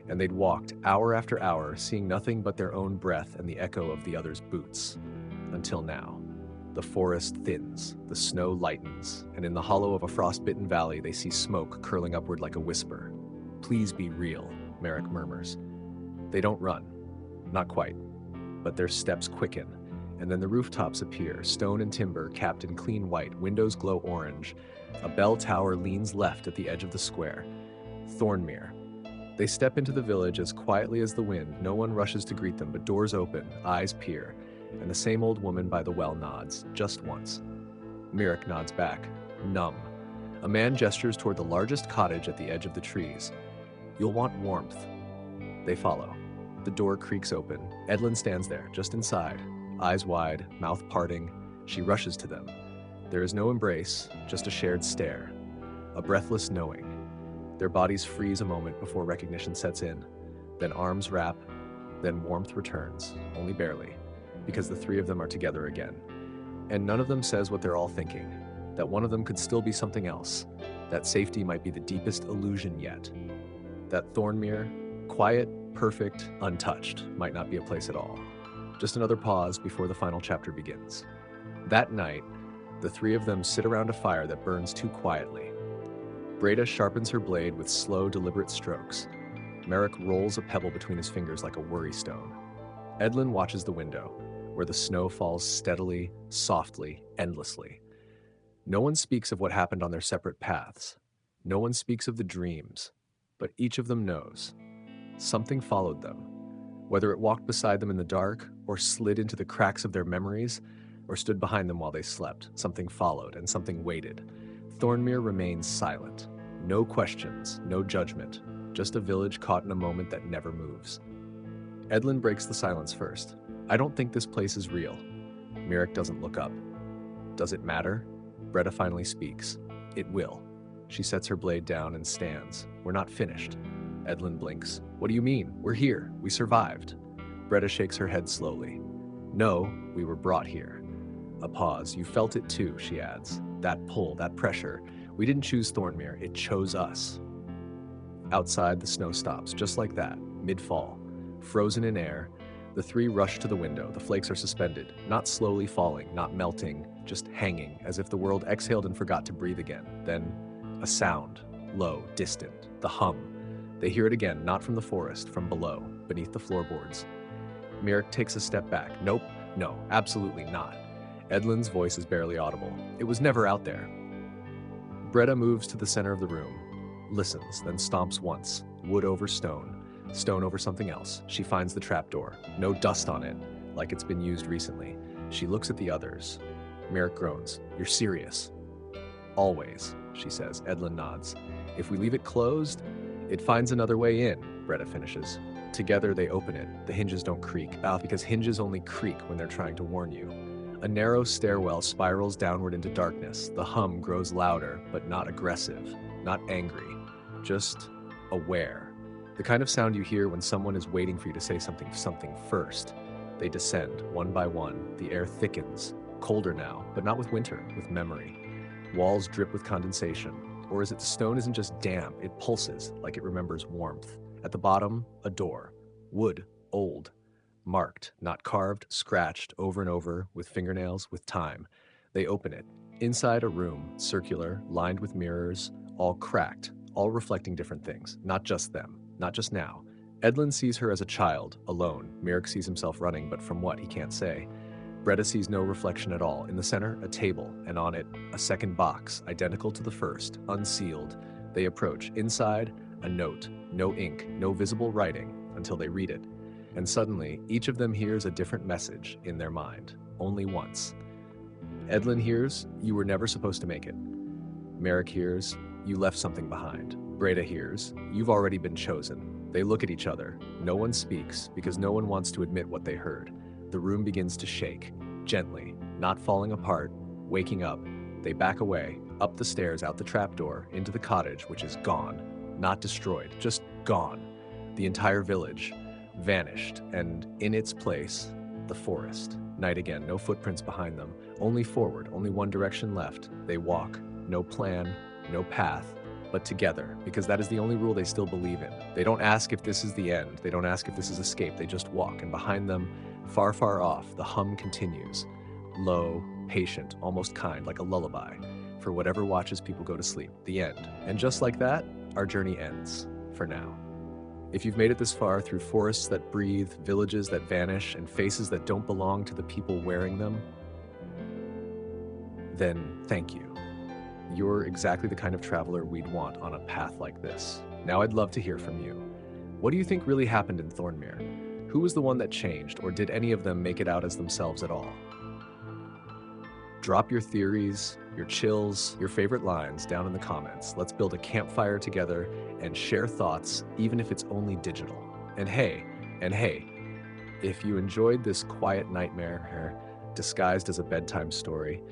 [SPEAKER 1] And they'd walked hour after hour, seeing nothing but their own breath and the echo of the other's boots. Until now. The forest thins, the snow lightens, and in the hollow of a frost-bitten valley they see smoke curling upward like a whisper. "Please be real," Merrick murmurs. They don't run. Not quite. But their steps quicken, and then the rooftops appear, stone and timber capped in clean white, windows glow orange. A bell tower leans left at the edge of the square. Thornmere. They step into the village as quietly as the wind. No one rushes to greet them, but doors open, eyes peer. And the same old woman by the well nods, just once. Merrick nods back, numb. A man gestures toward the largest cottage at the edge of the trees. "You'll want warmth." They follow. The door creaks open. Edlin stands there, just inside, eyes wide, mouth parting. She rushes to them. There is no embrace, just a shared stare. A breathless knowing. Their bodies freeze a moment before recognition sets in. Then arms wrap, then warmth returns, only barely. Because the three of them are together again. And none of them says what they're all thinking, that one of them could still be something else, that safety might be the deepest illusion yet, that Thornmere, quiet, perfect, untouched, might not be a place at all. Just another pause before the final chapter begins. That night, the three of them sit around a fire that burns too quietly. Breda sharpens her blade with slow, deliberate strokes. Merrick rolls a pebble between his fingers like a worry stone. Edlin watches the window, where the snow falls steadily, softly, endlessly. No one speaks of what happened on their separate paths. No one speaks of the dreams, but each of them knows. Something followed them. Whether it walked beside them in the dark, or slid into the cracks of their memories, or stood behind them while they slept, something followed and something waited. Thornmere remains silent. No questions, no judgment, just a village caught in a moment that never moves. Edlin breaks the silence first. "I don't think this place is real." Merrick doesn't look up. "Does it matter?" Breda finally speaks. "It will." She sets her blade down and stands. "We're not finished." Edlin blinks. "What do you mean? We're here. We survived." Breda shakes her head slowly. "No, we were brought here." A pause. "You felt it too," she adds. "That pull, that pressure. We didn't choose Thornmere. It chose us." Outside, the snow stops, just like that, mid-fall. Frozen in air, the three rush to the window. The flakes are suspended, not slowly falling, not melting, just hanging, as if the world exhaled and forgot to breathe again. Then, a sound, low, distant, the hum. They hear it again, not from the forest, from below, beneath the floorboards. Merrick takes a step back. "Nope, no, absolutely not." Edlin's voice is barely audible. "It was never out there." Breda moves to the center of the room, listens, then stomps once, wood over stone, stone over something else. She finds the trapdoor. No dust on it, like it's been used recently. She looks at the others. Merrick groans. "You're serious?" "Always," she says. Edlin nods. "If we leave it closed, it finds another way in," Breda finishes. Together they open it. The hinges don't creak, because hinges only creak when they're trying to warn you. A narrow stairwell spirals downward into darkness. The hum grows louder, but not aggressive, not angry, just aware. The kind of sound you hear when someone is waiting for you to say something first. They descend, one by one. The air thickens, colder now, but not with winter, with memory. Walls drip with condensation. Or is it the stone isn't just damp, it pulses, like it remembers warmth. At the bottom, a door. Wood, old. Marked, not carved, scratched, over and over, with fingernails, with time. They open it. Inside a room, circular, lined with mirrors, all cracked, all reflecting different things. Not just them, not just now. Edlin sees her as a child, alone. Merrick sees himself running, but from what, he can't say. Breda sees no reflection at all. In the center, a table, and on it, a second box, identical to the first, unsealed. They approach. Inside, a note. No ink, no visible writing, until they read it. And suddenly, each of them hears a different message in their mind, only once. Edlin hears, "You were never supposed to make it." Merrick hears, "You left something behind." Breda hears, "You've already been chosen." They look at each other. No one speaks, because no one wants to admit what they heard. The room begins to shake, gently, not falling apart, waking up. They back away, up the stairs, out the trapdoor, into the cottage, which is gone. Not destroyed, just gone. The entire village vanished, and in its place, the forest. Night again, no footprints behind them, only forward, only one direction left. They walk, no plan, no path, but together, because that is the only rule they still believe in. They don't ask if this is the end, they don't ask if this is escape, they just walk, and behind them, far, far off, the hum continues. Low, patient, almost kind, like a lullaby, for whatever watches people go to sleep. The end. And just like that, our journey ends, for now. If you've made it this far through forests that breathe, villages that vanish, and faces that don't belong to the people wearing them, then thank you. You're exactly the kind of traveler we'd want on a path like this. Now I'd love to hear from you. What do you think really happened in Thornmere? Who was the one that changed, or did any of them make it out as themselves at all? Drop your theories, your chills, your favorite lines down in the comments. Let's build a campfire together and share thoughts, even if it's only digital. And hey, if you enjoyed this quiet nightmare disguised as a bedtime story,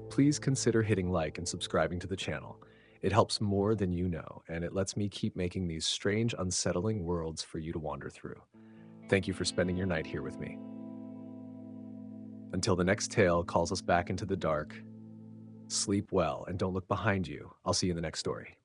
[SPEAKER 1] please consider hitting like and subscribing to the channel. It helps more than you know, and it lets me keep making these strange, unsettling worlds for you to wander through. Thank you for spending your night here with me. Until the next tale calls us back into the dark, sleep well and don't look behind you. I'll see you in the next story.